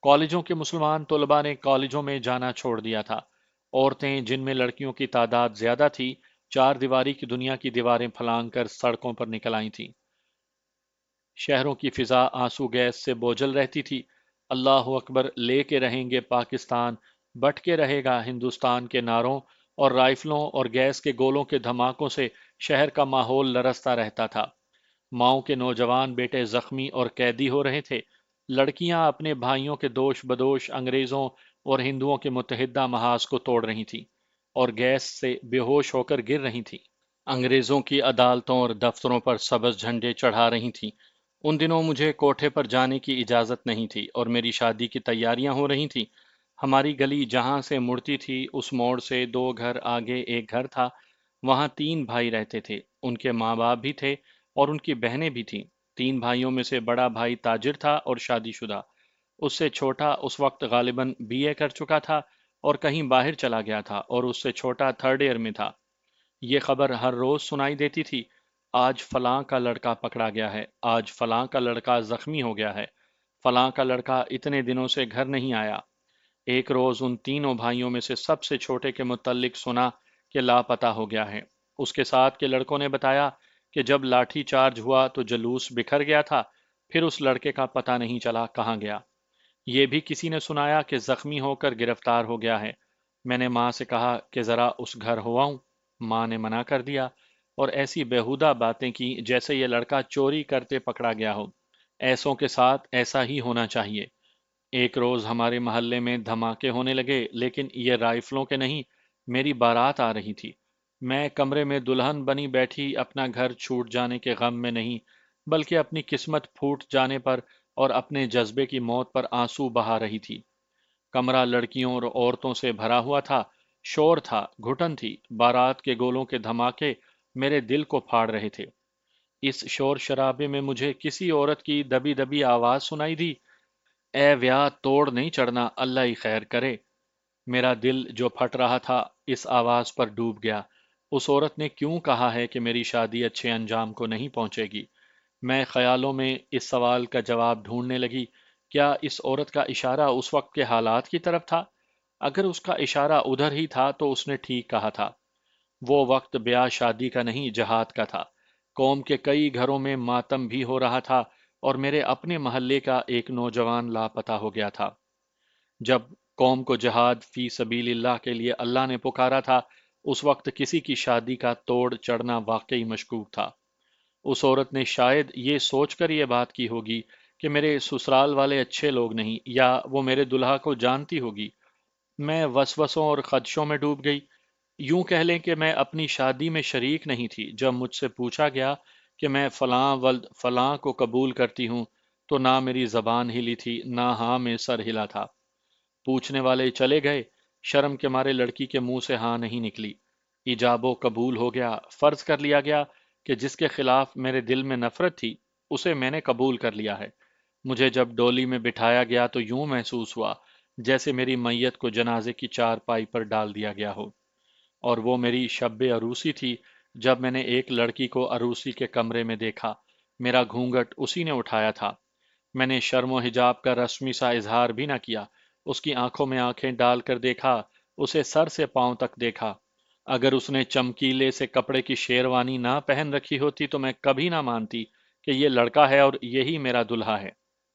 کالجوں کے مسلمان طلباء نے کالجوں میں جانا چھوڑ دیا تھا۔ عورتیں جن میں لڑکیوں کی تعداد زیادہ تھی، 4 دیواری کی دنیا کی دیواریں پھلانگ کر سڑکوں پر نکل آئی تھیں۔ شہروں کی فضا آنسو گیس سے بوجھل رہتی تھی۔ اللہ اکبر، لے کے رہیں گے پاکستان، بٹ کے رہے گا ہندوستان کے نعروں اور رائفلوں اور گیس کے گولوں کے دھماکوں سے شہر کا ماحول لرزتا رہتا تھا۔ ماؤں کے نوجوان بیٹے زخمی اور قیدی ہو رہے تھے۔ لڑکیاں اپنے بھائیوں کے دوش بدوش انگریزوں اور ہندوؤں کے متحدہ محاذ کو توڑ رہی تھیں اور گیس سے بے ہوش ہو کر گر رہی تھیں۔ انگریزوں کی عدالتوں اور دفتروں پر سبز جھنڈے چڑھا رہی تھیں۔ ان دنوں مجھے کوٹھے پر جانے کی اجازت نہیں تھی اور میری شادی کی تیاریاں ہو رہی تھیں۔ ہماری گلی جہاں سے مڑتی تھی اس موڑ سے 2 گھر آگے ایک گھر تھا، وہاں 3 بھائی رہتے تھے، ان کے ماں باپ بھی تھے اور ان کی بہنیں بھی تھیں۔ 3 بھائیوں میں سے بڑا بھائی تاجر تھا اور شادی شدہ، اس سے چھوٹا اس وقت غالباً BA کر چکا تھا اور کہیں باہر چلا گیا تھا، اور اس سے چھوٹا 3rd ایئر میں تھا۔ یہ خبر ہر روز سنائی دیتی تھی، آج فلاں کا لڑکا پکڑا گیا ہے، آج فلاں کا لڑکا زخمی ہو گیا ہے، فلاں کا لڑکا اتنے دنوں سے گھر نہیں آیا۔ ایک روز ان تینوں بھائیوں میں سے سب سے چھوٹے کے متعلق سنا کہ لاپتہ ہو گیا ہے۔ اس کے ساتھ کے لڑکوں نے بتایا کہ جب لاٹھی چارج ہوا تو جلوس بکھر گیا تھا، پھر اس لڑکے کا پتہ نہیں چلا کہاں گیا۔ یہ بھی کسی نے سنایا کہ زخمی ہو کر گرفتار ہو گیا ہے۔ میں نے ماں سے کہا کہ ذرا اس گھر ہو آؤں، ماں نے منع کر دیا اور ایسی بیہودہ باتیں کی جیسے یہ لڑکا چوری کرتے پکڑا گیا ہو۔ ایسوں کے ساتھ ایسا ہی ہونا چاہیے۔ ایک روز ہمارے محلے میں دھماکے ہونے لگے، لیکن یہ رائفلوں کے نہیں، میری بارات آ رہی تھی۔ میں کمرے میں دلہن بنی بیٹھی اپنا گھر چھوٹ جانے کے غم میں نہیں، بلکہ اپنی قسمت پھوٹ جانے پر اور اپنے جذبے کی موت پر آنسو بہا رہی تھی۔ کمرہ لڑکیوں اور عورتوں سے بھرا ہوا تھا، شور تھا، گھٹن تھی، بارات کے گولوں کے دھماکے میرے دل کو پھاڑ رہے تھے۔ اس شور شرابے میں مجھے کسی عورت کی دبی دبی آواز سنائی دی، اے ویا توڑ نہیں چڑھنا، اللہ ہی خیر کرے۔ میرا دل جو پھٹ رہا تھا اس آواز پر ڈوب گیا۔ اس عورت نے کیوں کہا ہے کہ میری شادی اچھے انجام کو نہیں پہنچے گی؟ میں خیالوں میں اس سوال کا جواب ڈھونڈنے لگی۔ کیا اس عورت کا اشارہ اس وقت کے حالات کی طرف تھا؟ اگر اس کا اشارہ ادھر ہی تھا تو اس نے ٹھیک کہا تھا۔ وہ وقت بیاہ شادی کا نہیں، جہاد کا تھا۔ قوم کے کئی گھروں میں ماتم بھی ہو رہا تھا، اور میرے اپنے محلے کا ایک نوجوان لاپتہ ہو گیا تھا۔ جب قوم کو جہاد فی سبیل اللہ کے لیے اللہ نے پکارا تھا، اس وقت کسی کی شادی کا توڑ چڑھنا واقعی مشکوک تھا۔ اس عورت نے شاید یہ سوچ کر یہ بات کی ہوگی کہ میرے سسرال والے اچھے لوگ نہیں، یا وہ میرے دلہا کو جانتی ہوگی۔ میں وسوسوں اور خدشوں میں ڈوب گئی۔ یوں کہہ لیں کہ میں اپنی شادی میں شریک نہیں تھی۔ جب مجھ سے پوچھا گیا کہ میں فلاں ولد فلاں کو قبول کرتی ہوں، تو نہ میری زبان ہلی تھی، نہ ہاں میں سر ہلا تھا۔ پوچھنے والے چلے گئے، شرم کے مارے لڑکی کے منہ سے ہاں نہیں نکلی۔ ایجاب و قبول ہو گیا۔ فرض کر لیا گیا کہ جس کے خلاف میرے دل میں نفرت تھی اسے میں نے قبول کر لیا ہے۔ مجھے جب ڈولی میں بٹھایا گیا تو یوں محسوس ہوا جیسے میری میت کو جنازے کی چارپائی پر ڈال دیا گیا ہو۔ اور وہ میری شب عروسی تھی جب میں نے ایک لڑکی کو عروسی کے کمرے میں دیکھا۔ میرا گھونگھٹ اسی نے اٹھایا تھا۔ میں نے شرم و حجاب کا رسمی سا اظہار بھی نہ کیا۔ اس کی آنکھوں میں آنکھیں ڈال کر دیکھا، اسے سر سے پاؤں تک دیکھا۔ اگر اس نے چمکیلے سے کپڑے کی شیروانی نہ پہن رکھی ہوتی تو میں کبھی نہ مانتی کہ یہ لڑکا ہے اور یہی میرا دلہا ہے۔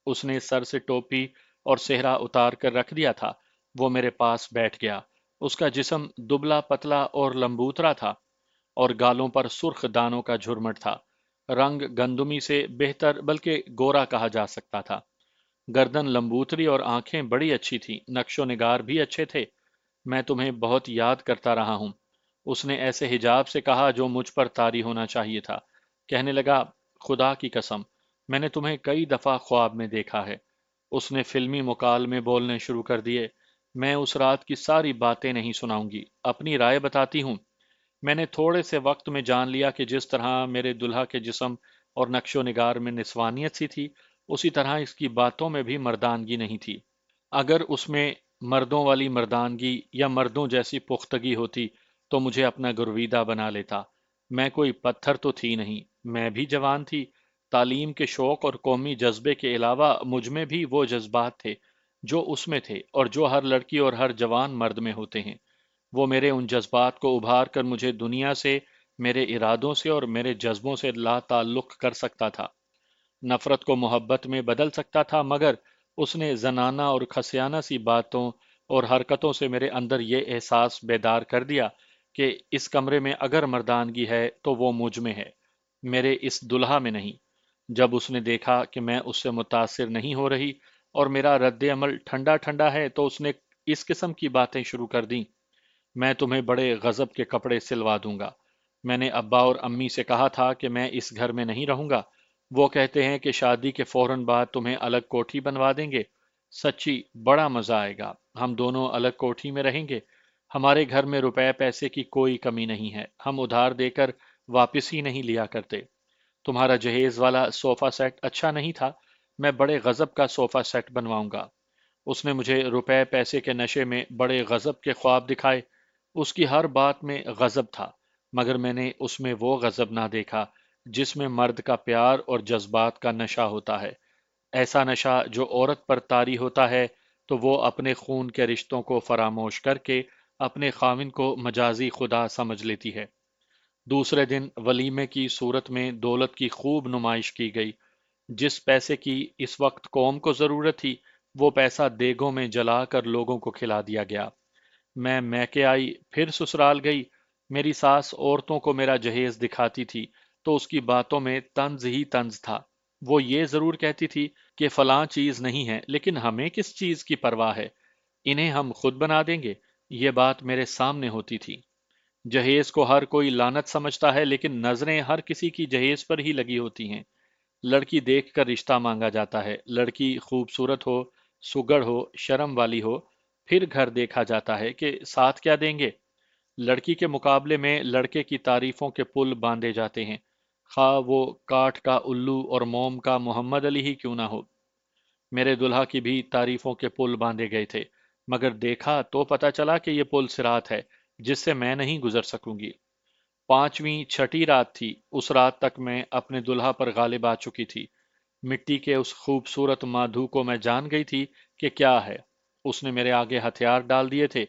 اس نے سر سے ٹوپی اور سہرا اتار کر رکھ دیا تھا۔ وہ میرے پاس بیٹھ گیا۔ اس کا جسم دبلا پتلا اور لمبوترا تھا، اور گالوں پر سرخ دانوں کا جھرمٹ تھا۔ رنگ گندمی سے بہتر بلکہ گورا کہا جا سکتا تھا۔ گردن لمبوتری اور آنکھیں بڑی اچھی تھیں، نقش و نگار بھی اچھے تھے۔ میں تمہیں بہت یاد کرتا رہا ہوں، اس نے ایسے حجاب سے کہا جو مجھ پر طاری ہونا چاہیے تھا۔ کہنے لگا، خدا کی قسم، میں نے تمہیں کئی دفعہ خواب میں دیکھا ہے۔ اس نے فلمی مکالمے بولنے شروع کر دیے۔ میں اس رات کی ساری باتیں نہیں سناؤں گی، اپنی رائے بتاتی ہوں۔ میں نے تھوڑے سے وقت میں جان لیا کہ جس طرح میرے دلہا کے جسم اور نقش و نگار میں نسوانیت سی تھی، اسی طرح اس کی باتوں میں بھی مردانگی نہیں تھی۔ اگر اس میں مردوں والی مردانگی یا مردوں جیسی پختگی ہوتی تو مجھے اپنا گرویدہ بنا لیتا۔ میں کوئی پتھر تو تھی نہیں، میں بھی جوان تھی۔ تعلیم کے شوق اور قومی جذبے کے علاوہ مجھ میں بھی وہ جذبات تھے جو اس میں تھے، اور جو ہر لڑکی اور ہر جوان مرد میں ہوتے ہیں۔ وہ میرے ان جذبات کو ابھار کر مجھے دنیا سے، میرے ارادوں سے اور میرے جذبوں سے لا تعلق کر سکتا تھا، نفرت کو محبت میں بدل سکتا تھا، مگر اس نے زنانہ اور کھسیانہ سی باتوں اور حرکتوں سے میرے اندر یہ احساس بیدار کر دیا کہ اس کمرے میں اگر مردانگی ہے تو وہ مجھ میں ہے، میرے اس دلہا میں نہیں۔ جب اس نے دیکھا کہ میں اس سے متاثر نہیں ہو رہی اور میرا رد عمل ٹھنڈا ٹھنڈا ہے، تو اس نے اس قسم کی باتیں شروع کر دیں۔ میں تمہیں بڑے غضب کے کپڑے سلوا دوں گا۔ میں نے ابا اور امی سے کہا تھا کہ میں اس گھر میں نہیں رہوں گا۔ وہ کہتے ہیں کہ شادی کے فوراً بعد تمہیں الگ کوٹھی بنوا دیں گے۔ سچی بڑا مزہ آئے گا، ہم دونوں الگ کوٹھی میں رہیں گے۔ ہمارے گھر میں روپے پیسے کی کوئی کمی نہیں ہے، ہم ادھار دے کر واپس ہی نہیں لیا کرتے۔ تمہارا جہیز والا صوفہ سیٹ اچھا نہیں تھا، میں بڑے غضب کا صوفہ سیٹ بنواؤں گا۔ اس نے مجھے روپے پیسے کے نشے میں بڑے غضب کے خواب دکھائے۔ اس کی ہر بات میں غضب تھا، مگر میں نے اس میں وہ غضب نہ دیکھا جس میں مرد کا پیار اور جذبات کا نشہ ہوتا ہے، ایسا نشہ جو عورت پر طاری ہوتا ہے تو وہ اپنے خون کے رشتوں کو فراموش کر کے اپنے خاوند کو مجازی خدا سمجھ لیتی ہے۔ دوسرے دن ولیمے کی صورت میں دولت کی خوب نمائش کی گئی۔ جس پیسے کی اس وقت قوم کو ضرورت تھی، وہ پیسہ دیگوں میں جلا کر لوگوں کو کھلا دیا گیا۔ میں میکے آئی، پھر سسرال گئی۔ میری ساس عورتوں کو میرا جہیز دکھاتی تھی تو اس کی باتوں میں طنز ہی طنز تھا۔ وہ یہ ضرور کہتی تھی کہ فلاں چیز نہیں ہے، لیکن ہمیں کس چیز کی پرواہ ہے، انہیں ہم خود بنا دیں گے۔ یہ بات میرے سامنے ہوتی تھی۔ جہیز کو ہر کوئی لعنت سمجھتا ہے، لیکن نظریں ہر کسی کی جہیز پر ہی لگی ہوتی ہیں۔ لڑکی دیکھ کر رشتہ مانگا جاتا ہے، لڑکی خوبصورت ہو، سگڑ ہو، شرم والی ہو، پھر گھر دیکھا جاتا ہے کہ ساتھ کیا دیں گے۔ لڑکی کے مقابلے میں لڑکے کی تعریفوں کے پل باندھے جاتے ہیں۔ خواہ وہ کاٹھ کا الو اور موم کا محمد علی ہی کیوں نہ ہو۔ میرے دلہا کی بھی تعریفوں کے پل باندھے گئے تھے، مگر دیکھا تو پتا چلا کہ یہ پل صراط ہے جس سے میں نہیں گزر سکوں گی۔ پانچویں چھٹی رات تھی، اس رات تک میں اپنے دلہا پر غالب آ چکی تھی۔ مٹی کے اس خوبصورت مادھو کو میں جان گئی تھی کہ کیا ہے۔ اس نے میرے آگے ہتھیار ڈال دیے تھے،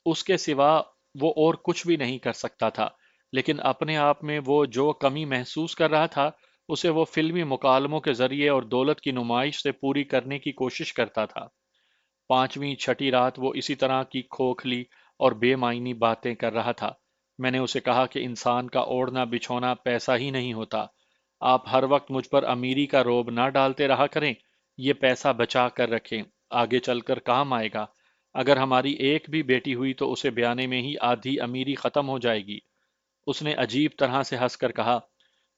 اس کے سوا وہ اور کچھ بھی نہیں کر سکتا تھا، لیکن اپنے آپ میں وہ جو کمی محسوس کر رہا تھا اسے وہ فلمی مکالموں کے ذریعے اور دولت کی نمائش سے پوری کرنے کی کوشش کرتا تھا۔ پانچویں چھٹی رات وہ اسی طرح کی کھوکھلی اور بے معنی باتیں کر رہا تھا۔ میں نے اسے کہا کہ انسان کا اوڑھنا بچھونا پیسہ ہی نہیں ہوتا، آپ ہر وقت مجھ پر امیری کا روب نہ ڈالتے رہا کریں، یہ پیسہ بچا کر رکھیں، آگے چل کر کام آئے گا۔ اگر ہماری ایک بھی بیٹی ہوئی تو اسے بیانے میں ہی آدھی امیری ختم ہو جائے گی۔ اس نے عجیب طرح سے ہنس کر کہا،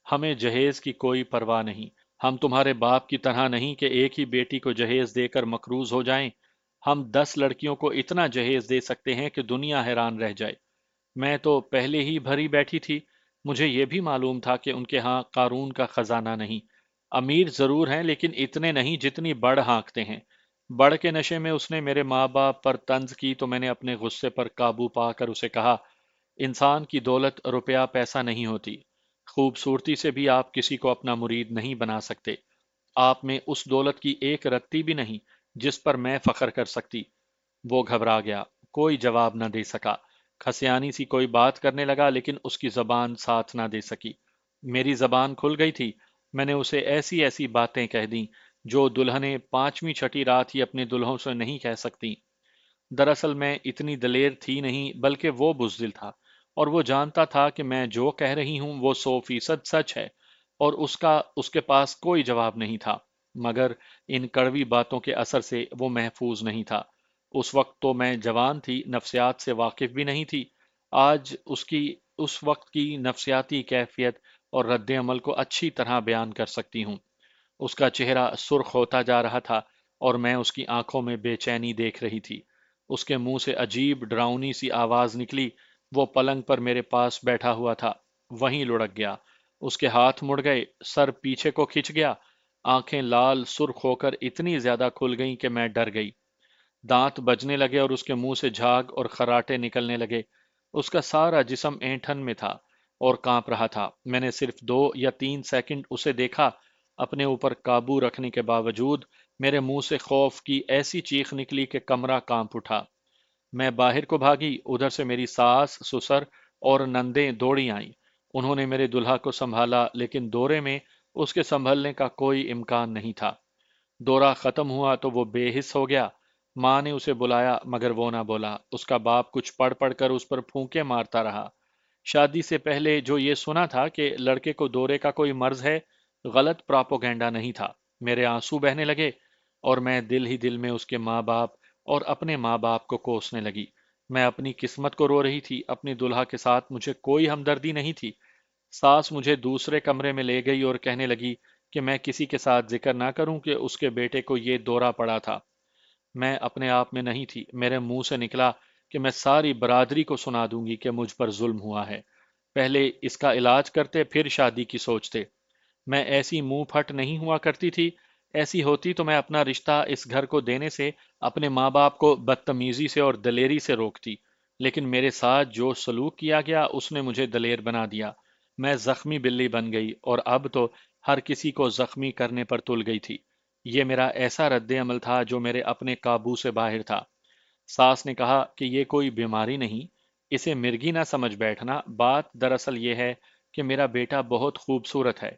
ہمیں جہیز کی کوئی پرواہ نہیں، ہم تمہارے باپ کی طرح نہیں کہ ایک ہی بیٹی کو جہیز دے کر مقروض ہو جائیں، ہم 10 لڑکیوں کو اتنا جہیز دے سکتے ہیں کہ دنیا حیران رہ جائے۔ میں تو پہلے ہی بھری بیٹھی تھی، مجھے یہ بھی معلوم تھا کہ ان کے ہاں قارون کا خزانہ نہیں، امیر ضرور ہیں لیکن اتنے نہیں جتنی بڑ ہانکتے ہیں۔ بڑ کے نشے میں اس نے میرے ماں باپ پر طنز کی تو میں نے اپنے غصے پر قابو پا کر اسے کہا، انسان کی دولت روپیہ پیسہ نہیں ہوتی، خوبصورتی سے بھی آپ کسی کو اپنا مرید نہیں بنا سکتے، آپ میں اس دولت کی ایک رتی بھی نہیں جس پر میں فخر کر سکتی۔ وہ گھبرا گیا، کوئی جواب نہ دے سکا، کھسیانی سی کوئی بات کرنے لگا لیکن اس کی زبان ساتھ نہ دے سکی۔ میری زبان کھل گئی تھی، میں نے اسے ایسی ایسی باتیں کہہ دیں جو دلہنیں پانچویں چھٹی رات ہی اپنے دلہوں سے نہیں کہہ سکتی۔ دراصل میں اتنی دلیر تھی نہیں بلکہ وہ بزدل تھا، اور وہ جانتا تھا کہ میں جو کہہ رہی ہوں وہ 100% سچ ہے، اور اس کے پاس کوئی جواب نہیں تھا، مگر ان کڑوی باتوں کے اثر سے وہ محفوظ نہیں تھا۔ اس وقت تو میں جوان تھی، نفسیات سے واقف بھی نہیں تھی۔ آج اس وقت کی نفسیاتی کیفیت اور رد عمل کو اچھی طرح بیان کر سکتی ہوں۔ اس کا چہرہ سرخ ہوتا جا رہا تھا اور میں اس کی آنکھوں میں بے چینی دیکھ رہی تھی۔ اس کے منہ سے عجیب ڈراؤنی سی آواز نکلی، وہ پلنگ پر میرے پاس بیٹھا ہوا تھا، وہیں لڑک گیا، اس کے ہاتھ مڑ گئے، سر پیچھے کو کھنچ گیا، آنکھیں لال سرخ ہو کر اتنی زیادہ کھل گئیں کہ میں ڈر گئی، دانت بجنے لگے اور اس کے منہ سے جھاگ اور خراٹے نکلنے لگے۔ اس کا سارا جسم اینٹھن میں تھا اور کانپ رہا تھا۔ میں نے صرف 2 یا 3 سیکنڈ اسے دیکھا، اپنے اوپر قابو رکھنے کے باوجود میرے منہ سے خوف کی ایسی چیخ نکلی کہ کمرہ کانپ اٹھا۔ میں باہر کو بھاگی، ادھر سے میری ساس، سسر اور نندیں دوڑی آئیں۔ انہوں نے میرے دلہا کو سنبھالا لیکن دورے میں اس کے سنبھلنے کا کوئی امکان نہیں تھا۔ دورہ ختم ہوا تو وہ بے حس ہو گیا۔ ماں نے اسے بلایا مگر وہ نہ بولا۔ اس کا باپ کچھ پڑھ پڑھ کر اس پر پھونکے مارتا رہا۔ شادی سے پہلے جو یہ سنا تھا کہ لڑکے کو دورے کا کوئی مرض ہے، غلط پراپوگینڈا نہیں تھا۔ میرے آنسو بہنے لگے اور میں دل ہی دل میں اس کے ماں باپ اور اپنے ماں باپ کو کوسنے لگی۔ میں اپنی قسمت کو رو رہی تھی، اپنی دلہا کے ساتھ مجھے کوئی ہمدردی نہیں تھی۔ ساس مجھے دوسرے کمرے میں لے گئی اور کہنے لگی کہ میں کسی کے ساتھ ذکر نہ کروں کہ اس کے بیٹے کو یہ دورہ پڑا تھا۔ میں اپنے آپ میں نہیں تھی، میرے منہ سے نکلا کہ میں ساری برادری کو سنا دوں گی کہ مجھ پر ظلم ہوا ہے، پہلے اس کا علاج کرتے پھر شادی کی سوچتے۔ میں ایسی منہ پھٹ نہیں ہوا کرتی تھی، ایسی ہوتی تو میں اپنا رشتہ اس گھر کو دینے سے اپنے ماں باپ کو بدتمیزی سے اور دلیری سے روکتی، لیکن میرے ساتھ جو سلوک کیا گیا اس نے مجھے دلیر بنا دیا۔ میں زخمی بلی بن گئی اور اب تو ہر کسی کو زخمی کرنے پر تل گئی تھی۔ یہ میرا ایسا رد عمل تھا جو میرے اپنے قابو سے باہر تھا۔ ساس نے کہا کہ یہ کوئی بیماری نہیں، اسے مرگی نہ سمجھ بیٹھنا، بات دراصل یہ ہے کہ میرا بیٹا بہت خوبصورت ہے۔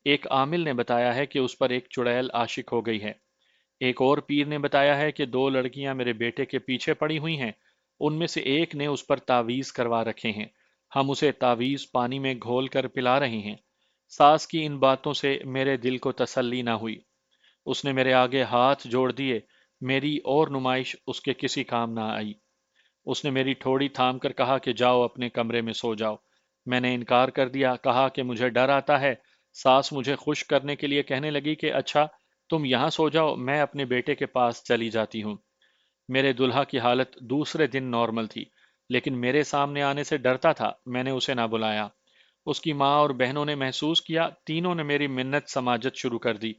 ایک عامل نے بتایا ہے کہ اس پر ایک چڑیل عاشق ہو گئی ہے۔ ایک اور پیر نے بتایا ہے کہ 2 لڑکیاں میرے بیٹے کے پیچھے پڑی ہوئی ہیں، ان میں سے ایک نے اس پر تعویذ کروا رکھے ہیں، ہم اسے تعویذ پانی میں گھول کر پلا رہے ہیں۔ ساس کی ان باتوں سے میرے دل کو تسلی نہ ہوئی، اس نے میرے آگے ہاتھ جوڑ دیے، میری اور نمائش اس کے کسی کام نہ آئی۔ اس نے میری ٹھوڑی تھام کر کہا کہ جاؤ اپنے کمرے میں سو جاؤ۔ میں نے انکار کر دیا، کہا کہ مجھے ڈر آتا ہے۔ ساس مجھے خوش کرنے کے لیے کہنے لگی کہ اچھا تم یہاں سو جاؤ، میں اپنے بیٹے کے پاس چلی جاتی ہوں۔ میرے دلہا کی حالت دوسرے دن نارمل تھی، لیکن میرے سامنے آنے سے ڈرتا تھا، میں نے اسے نہ بلایا۔ اس کی ماں اور بہنوں نے محسوس کیا، تینوں نے میری منت سماجت شروع کر دی۔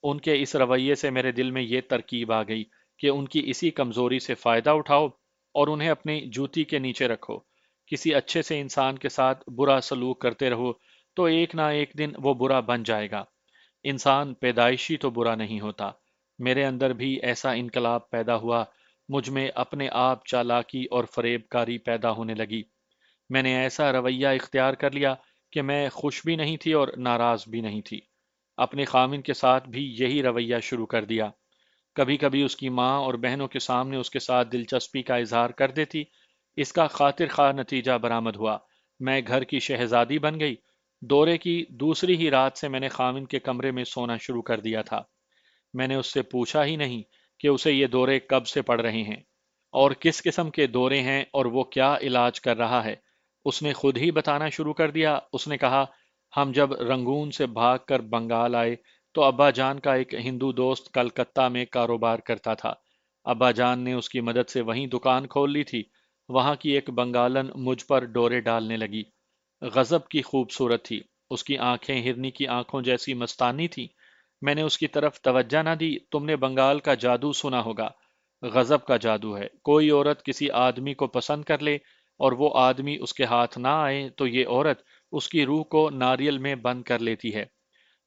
ان کے اس رویے سے میرے دل میں یہ ترکیب آ گئی کہ ان کی اسی کمزوری سے فائدہ اٹھاؤ اور انہیں اپنی جوتی کے نیچے رکھو۔ کسی اچھے سے انسان کے ساتھ برا سلوک کرتے رہو تو ایک نہ ایک دن وہ برا بن جائے گا۔ انسان پیدائشی تو برا نہیں ہوتا۔ میرے اندر بھی ایسا انقلاب پیدا ہوا، مجھ میں اپنے آپ چالاکی اور فریب کاری پیدا ہونے لگی۔ میں نے ایسا رویہ اختیار کر لیا کہ میں خوش بھی نہیں تھی اور ناراض بھی نہیں تھی۔ اپنے خاوند کے ساتھ بھی یہی رویہ شروع کر دیا۔ کبھی کبھی اس کی ماں اور بہنوں کے سامنے اس کے ساتھ دلچسپی کا اظہار کر دیتی۔ اس کا خاطر خواہ نتیجہ برآمد ہوا، میں گھر کی شہزادی بن گئی۔ دورے کی دوسری ہی رات سے میں نے خاوند کے کمرے میں سونا شروع کر دیا تھا۔ میں نے اس سے پوچھا ہی نہیں کہ اسے یہ دورے کب سے پڑ رہے ہیں اور کس قسم کے دورے ہیں اور وہ کیا علاج کر رہا ہے۔ اس نے خود ہی بتانا شروع کر دیا۔ اس نے کہا، ہم جب رنگون سے بھاگ کر بنگال آئے تو ابا جان کا ایک ہندو دوست کلکتہ میں کاروبار کرتا تھا۔ ابا جان نے اس کی مدد سے وہیں دکان کھول لی تھی۔ وہاں کی ایک بنگالن مجھ پر ڈورے ڈالنے لگی۔ غضب کی خوبصورت تھی، اس کی آنکھیں ہرنی کی آنکھوں جیسی مستانی تھی۔ میں نے اس کی طرف توجہ نہ دی۔ تم نے بنگال کا جادو سنا ہوگا، غضب کا جادو ہے۔ کوئی عورت کسی آدمی کو پسند کر لے اور وہ آدمی اس کے ہاتھ نہ آئے تو یہ عورت اس کی روح کو ناریل میں بند کر لیتی ہے۔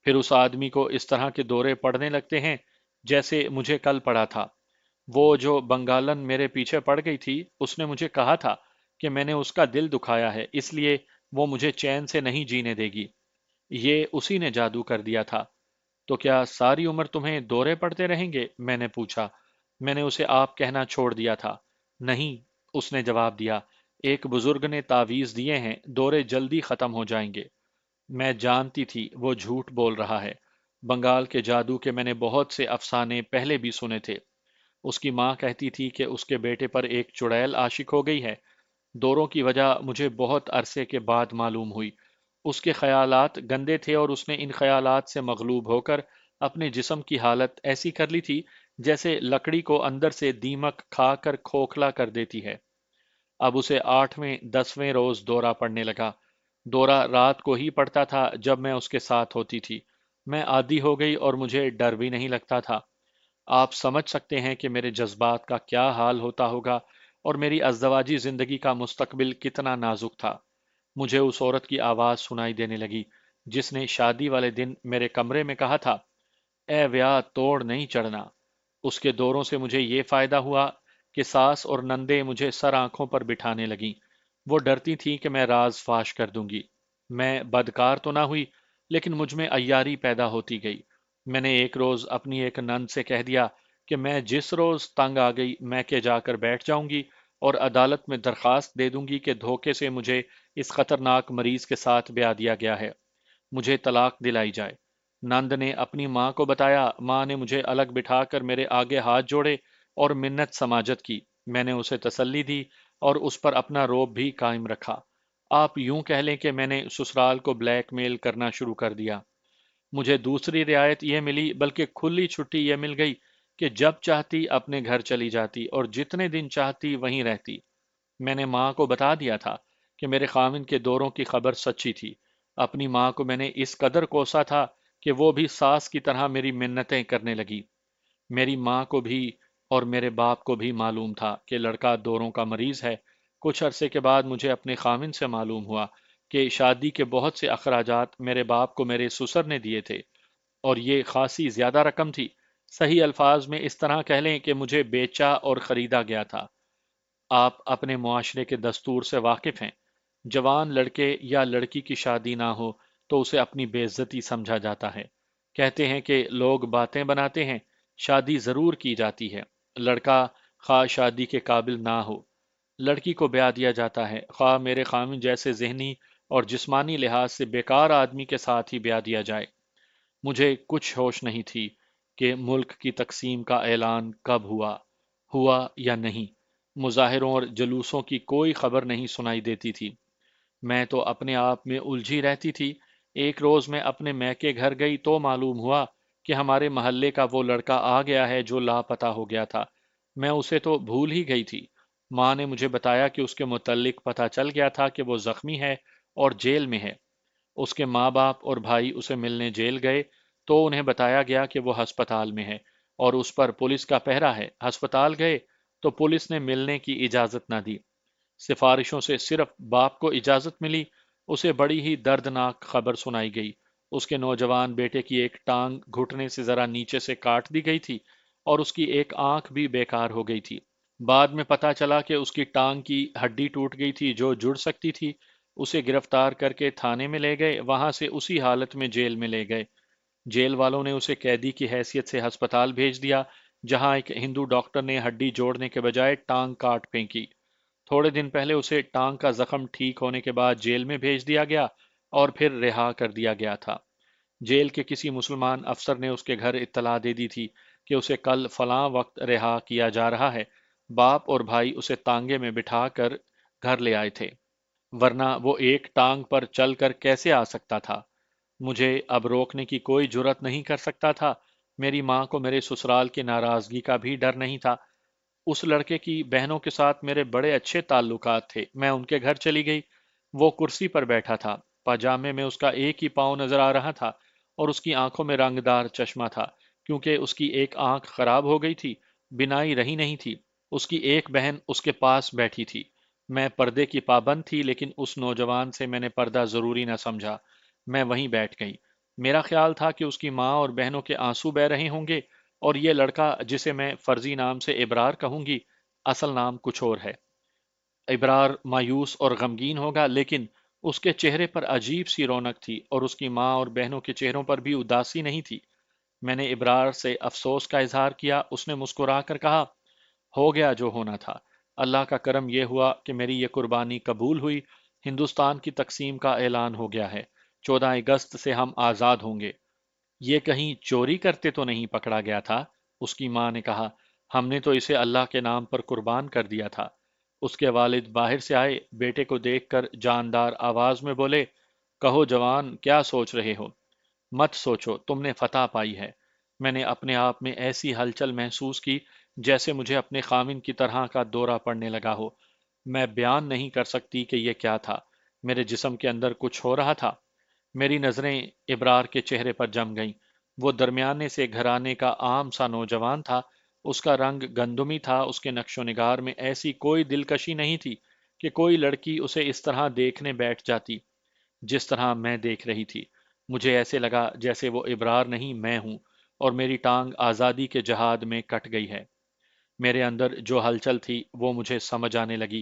پھر اس آدمی کو اس طرح کے دورے پڑنے لگتے ہیں جیسے مجھے کل پڑا تھا۔ وہ جو بنگالن میرے پیچھے پڑ گئی تھی، اس نے مجھے کہا تھا کہ میں نے اس کا دل دکھایا ہے، اس لیے وہ مجھے چین سے نہیں جینے دے گی۔ یہ اسی نے جادو کر دیا تھا۔ تو کیا ساری عمر تمہیں دورے پڑتے رہیں گے؟ میں نے پوچھا۔ میں نے اسے آپ کہنا چھوڑ دیا تھا۔ نہیں، اس نے جواب دیا، ایک بزرگ نے تعویذ دیے ہیں، دورے جلدی ختم ہو جائیں گے۔ میں جانتی تھی وہ جھوٹ بول رہا ہے۔ بنگال کے جادو کے میں نے بہت سے افسانے پہلے بھی سنے تھے۔ اس کی ماں کہتی تھی کہ اس کے بیٹے پر ایک چڑیل عاشق ہو گئی ہے۔ دوروں کی وجہ مجھے بہت عرصے کے بعد معلوم ہوئی۔ اس کے خیالات گندے تھے اور اس نے ان خیالات سے مغلوب ہو کر اپنے جسم کی حالت ایسی کر لی تھی جیسے لکڑی کو اندر سے دیمک کھا کر کھوکھلا کر دیتی ہے۔ اب اسے 8ویں 10ویں روز دورہ پڑنے لگا۔ دورہ رات کو ہی پڑتا تھا جب میں اس کے ساتھ ہوتی تھی۔ میں عادی ہو گئی اور مجھے ڈر بھی نہیں لگتا تھا۔ آپ سمجھ سکتے ہیں کہ میرے جذبات کا کیا حال ہوتا ہوگا اور میری ازدواجی زندگی کا مستقبل کتنا نازک تھا۔ مجھے اس عورت کی آواز سنائی دینے لگی جس نے شادی والے دن میرے کمرے میں کہا تھا، اے ویا توڑ نہیں چڑھنا۔ اس کے دوروں سے مجھے یہ فائدہ ہوا کہ ساس اور نندے مجھے سر آنکھوں پر بٹھانے لگیں۔ وہ ڈرتی تھی کہ میں راز فاش کر دوں گی۔ میں بدکار تو نہ ہوئی لیکن مجھ میں عیاری پیدا ہوتی گئی۔ میں نے ایک روز اپنی ایک نند سے کہہ دیا کہ میں جس روز تنگ آ گئی میکے جا کر بیٹھ جاؤں گی اور عدالت میں درخواست دے دوں گی کہ دھوکے سے مجھے اس خطرناک مریض کے ساتھ بیاہ دیا گیا ہے، مجھے طلاق دلائی جائے۔ نند نے اپنی ماں کو بتایا۔ ماں نے مجھے الگ بٹھا کر میرے آگے ہاتھ جوڑے اور منت سماجت کی۔ میں نے اسے تسلی دی اور اس پر اپنا روب بھی قائم رکھا۔ آپ یوں کہہ لیں کہ میں نے سسرال کو بلیک میل کرنا شروع کر دیا۔ مجھے دوسری رعایت یہ ملی، بلکہ کھلی چھٹی یہ مل گئی کہ جب چاہتی اپنے گھر چلی جاتی اور جتنے دن چاہتی وہیں رہتی۔ میں نے ماں کو بتا دیا تھا کہ میرے خاوند کے دوروں کی خبر سچی تھی۔ اپنی ماں کو میں نے اس قدر کوسا تھا کہ وہ بھی ساس کی طرح میری منتیں کرنے لگی۔ میری ماں کو بھی اور میرے باپ کو بھی معلوم تھا کہ لڑکا دوروں کا مریض ہے۔ کچھ عرصے کے بعد مجھے اپنے خاوند سے معلوم ہوا کہ شادی کے بہت سے اخراجات میرے باپ کو میرے سسر نے دیے تھے اور یہ خاصی زیادہ رقم تھی۔ صحیح الفاظ میں اس طرح کہہ لیں کہ مجھے بیچا اور خریدا گیا تھا۔ آپ اپنے معاشرے کے دستور سے واقف ہیں۔ جوان لڑکے یا لڑکی کی شادی نہ ہو تو اسے اپنی بے عزتی سمجھا جاتا ہے۔ کہتے ہیں کہ لوگ باتیں بناتے ہیں، شادی ضرور کی جاتی ہے۔ لڑکا خواہ شادی کے قابل نہ ہو، لڑکی کو بیاہ دیا جاتا ہے، خواہ میرے خامن جیسے ذہنی اور جسمانی لحاظ سے بیکار آدمی کے ساتھ ہی بیاہ دیا جائے۔ مجھے کچھ ہوش نہیں تھی کہ ملک کی تقسیم کا اعلان کب ہوا یا نہیں۔ مظاہروں اور جلوسوں کی کوئی خبر نہیں سنائی دیتی تھی۔ میں تو اپنے آپ میں الجھی رہتی تھی۔ ایک روز میں اپنے میکے گھر گئی تو معلوم ہوا کہ ہمارے محلے کا وہ لڑکا آ گیا ہے جو لاپتہ ہو گیا تھا۔ میں اسے تو بھول ہی گئی تھی۔ ماں نے مجھے بتایا کہ اس کے متعلق پتہ چل گیا تھا کہ وہ زخمی ہے اور جیل میں ہے۔ اس کے ماں باپ اور بھائی اسے ملنے جیل گئے تو انہیں بتایا گیا کہ وہ ہسپتال میں ہے اور اس پر پولیس کا پہرا ہے۔ ہسپتال گئے تو پولیس نے ملنے کی اجازت نہ دی۔ سفارشوں سے صرف باپ کو اجازت ملی۔ اسے بڑی ہی دردناک خبر سنائی گئی۔ اس کے نوجوان بیٹے کی ایک ٹانگ گھٹنے سے ذرا نیچے سے کاٹ دی گئی تھی اور اس کی ایک آنکھ بھی بیکار ہو گئی تھی۔ بعد میں پتا چلا کہ اس کی ٹانگ کی ہڈی ٹوٹ گئی تھی جو جڑ سکتی تھی۔ اسے گرفتار کر کے تھانے میں لے گئے، وہاں سے اسی حالت میں جیل میں لے گئے۔ جیل والوں نے اسے قیدی کی حیثیت سے ہسپتال بھیج دیا، جہاں ایک ہندو ڈاکٹر نے ہڈی جوڑنے کے بجائے ٹانگ کاٹ پھینکی۔ تھوڑے دن پہلے اسے ٹانگ کا زخم ٹھیک ہونے کے بعد جیل میں بھیج دیا گیا اور پھر رہا کر دیا گیا تھا۔ جیل کے کسی مسلمان افسر نے اس کے گھر اطلاع دے دی تھی کہ اسے کل فلاں وقت رہا کیا جا رہا ہے۔ باپ اور بھائی اسے تانگے میں بٹھا کر گھر لے آئے تھے، ورنہ وہ ایک ٹانگ پر چل کر کیسے آ سکتا تھا؟ مجھے اب روکنے کی کوئی جرت نہیں کر سکتا تھا۔ میری ماں کو میرے سسرال کی ناراضگی کا بھی ڈر نہیں تھا۔ اس لڑکے کی بہنوں کے ساتھ میرے بڑے اچھے تعلقات تھے۔ میں ان کے گھر چلی گئی۔ وہ کرسی پر بیٹھا تھا، پاجامے میں اس کا ایک ہی پاؤں نظر آ رہا تھا اور اس کی آنکھوں میں رنگ دار چشمہ تھا، کیونکہ اس کی ایک آنکھ خراب ہو گئی تھی، بینائی رہی نہیں تھی۔ اس کی ایک بہن اس کے پاس بیٹھی تھی۔ میں پردے کی پابند تھی، لیکن اس نوجوان سے میں نے پردہ ضروری نہ سمجھا۔ میں وہیں بیٹھ گئی۔ میرا خیال تھا کہ اس کی ماں اور بہنوں کے آنسو بہہ رہے ہوں گے، اور یہ لڑکا جسے میں فرضی نام سے ابرار کہوں گی، اصل نام کچھ اور ہے۔ ابرار مایوس اور غمگین ہوگا، لیکن اس کے چہرے پر عجیب سی رونق تھی اور اس کی ماں اور بہنوں کے چہروں پر بھی اداسی نہیں تھی۔ میں نے ابرار سے افسوس کا اظہار کیا۔ اس نے مسکرا کر کہا، ہو گیا جو ہونا تھا۔ اللہ کا کرم یہ ہوا کہ میری یہ قربانی قبول ہوئی۔ ہندوستان کی تقسیم کا اعلان ہو گیا ہے۔ 14 اگست سے ہم آزاد ہوں گے۔ یہ کہیں چوری کرتے تو نہیں پکڑا گیا تھا؟ اس کی ماں نے کہا، ہم نے تو اسے اللہ کے نام پر قربان کر دیا تھا۔ اس کے والد باہر سے آئے، بیٹے کو دیکھ کر جاندار آواز میں بولے، کہو جوان، کیا سوچ رہے ہو؟ مت سوچو، تم نے فتح پائی ہے۔ میں نے اپنے آپ میں ایسی ہلچل محسوس کی جیسے مجھے اپنے خاوند کی طرح کا دورہ پڑنے لگا ہو۔ میں بیان نہیں کر سکتی کہ یہ کیا تھا۔ میرے جسم کے اندر کچھ ہو رہا تھا۔ میری نظریں ابرار کے چہرے پر جم گئیں۔ وہ درمیانے سے گھرانے کا عام سا نوجوان تھا۔ اس کا رنگ گندمی تھا۔ اس کے نقش و نگار میں ایسی کوئی دلکشی نہیں تھی کہ کوئی لڑکی اسے اس طرح دیکھنے بیٹھ جاتی جس طرح میں دیکھ رہی تھی۔ مجھے ایسے لگا جیسے وہ ابرار نہیں میں ہوں، اور میری ٹانگ آزادی کے جہاد میں کٹ گئی ہے۔ میرے اندر جو ہلچل تھی وہ مجھے سمجھ آنے لگی۔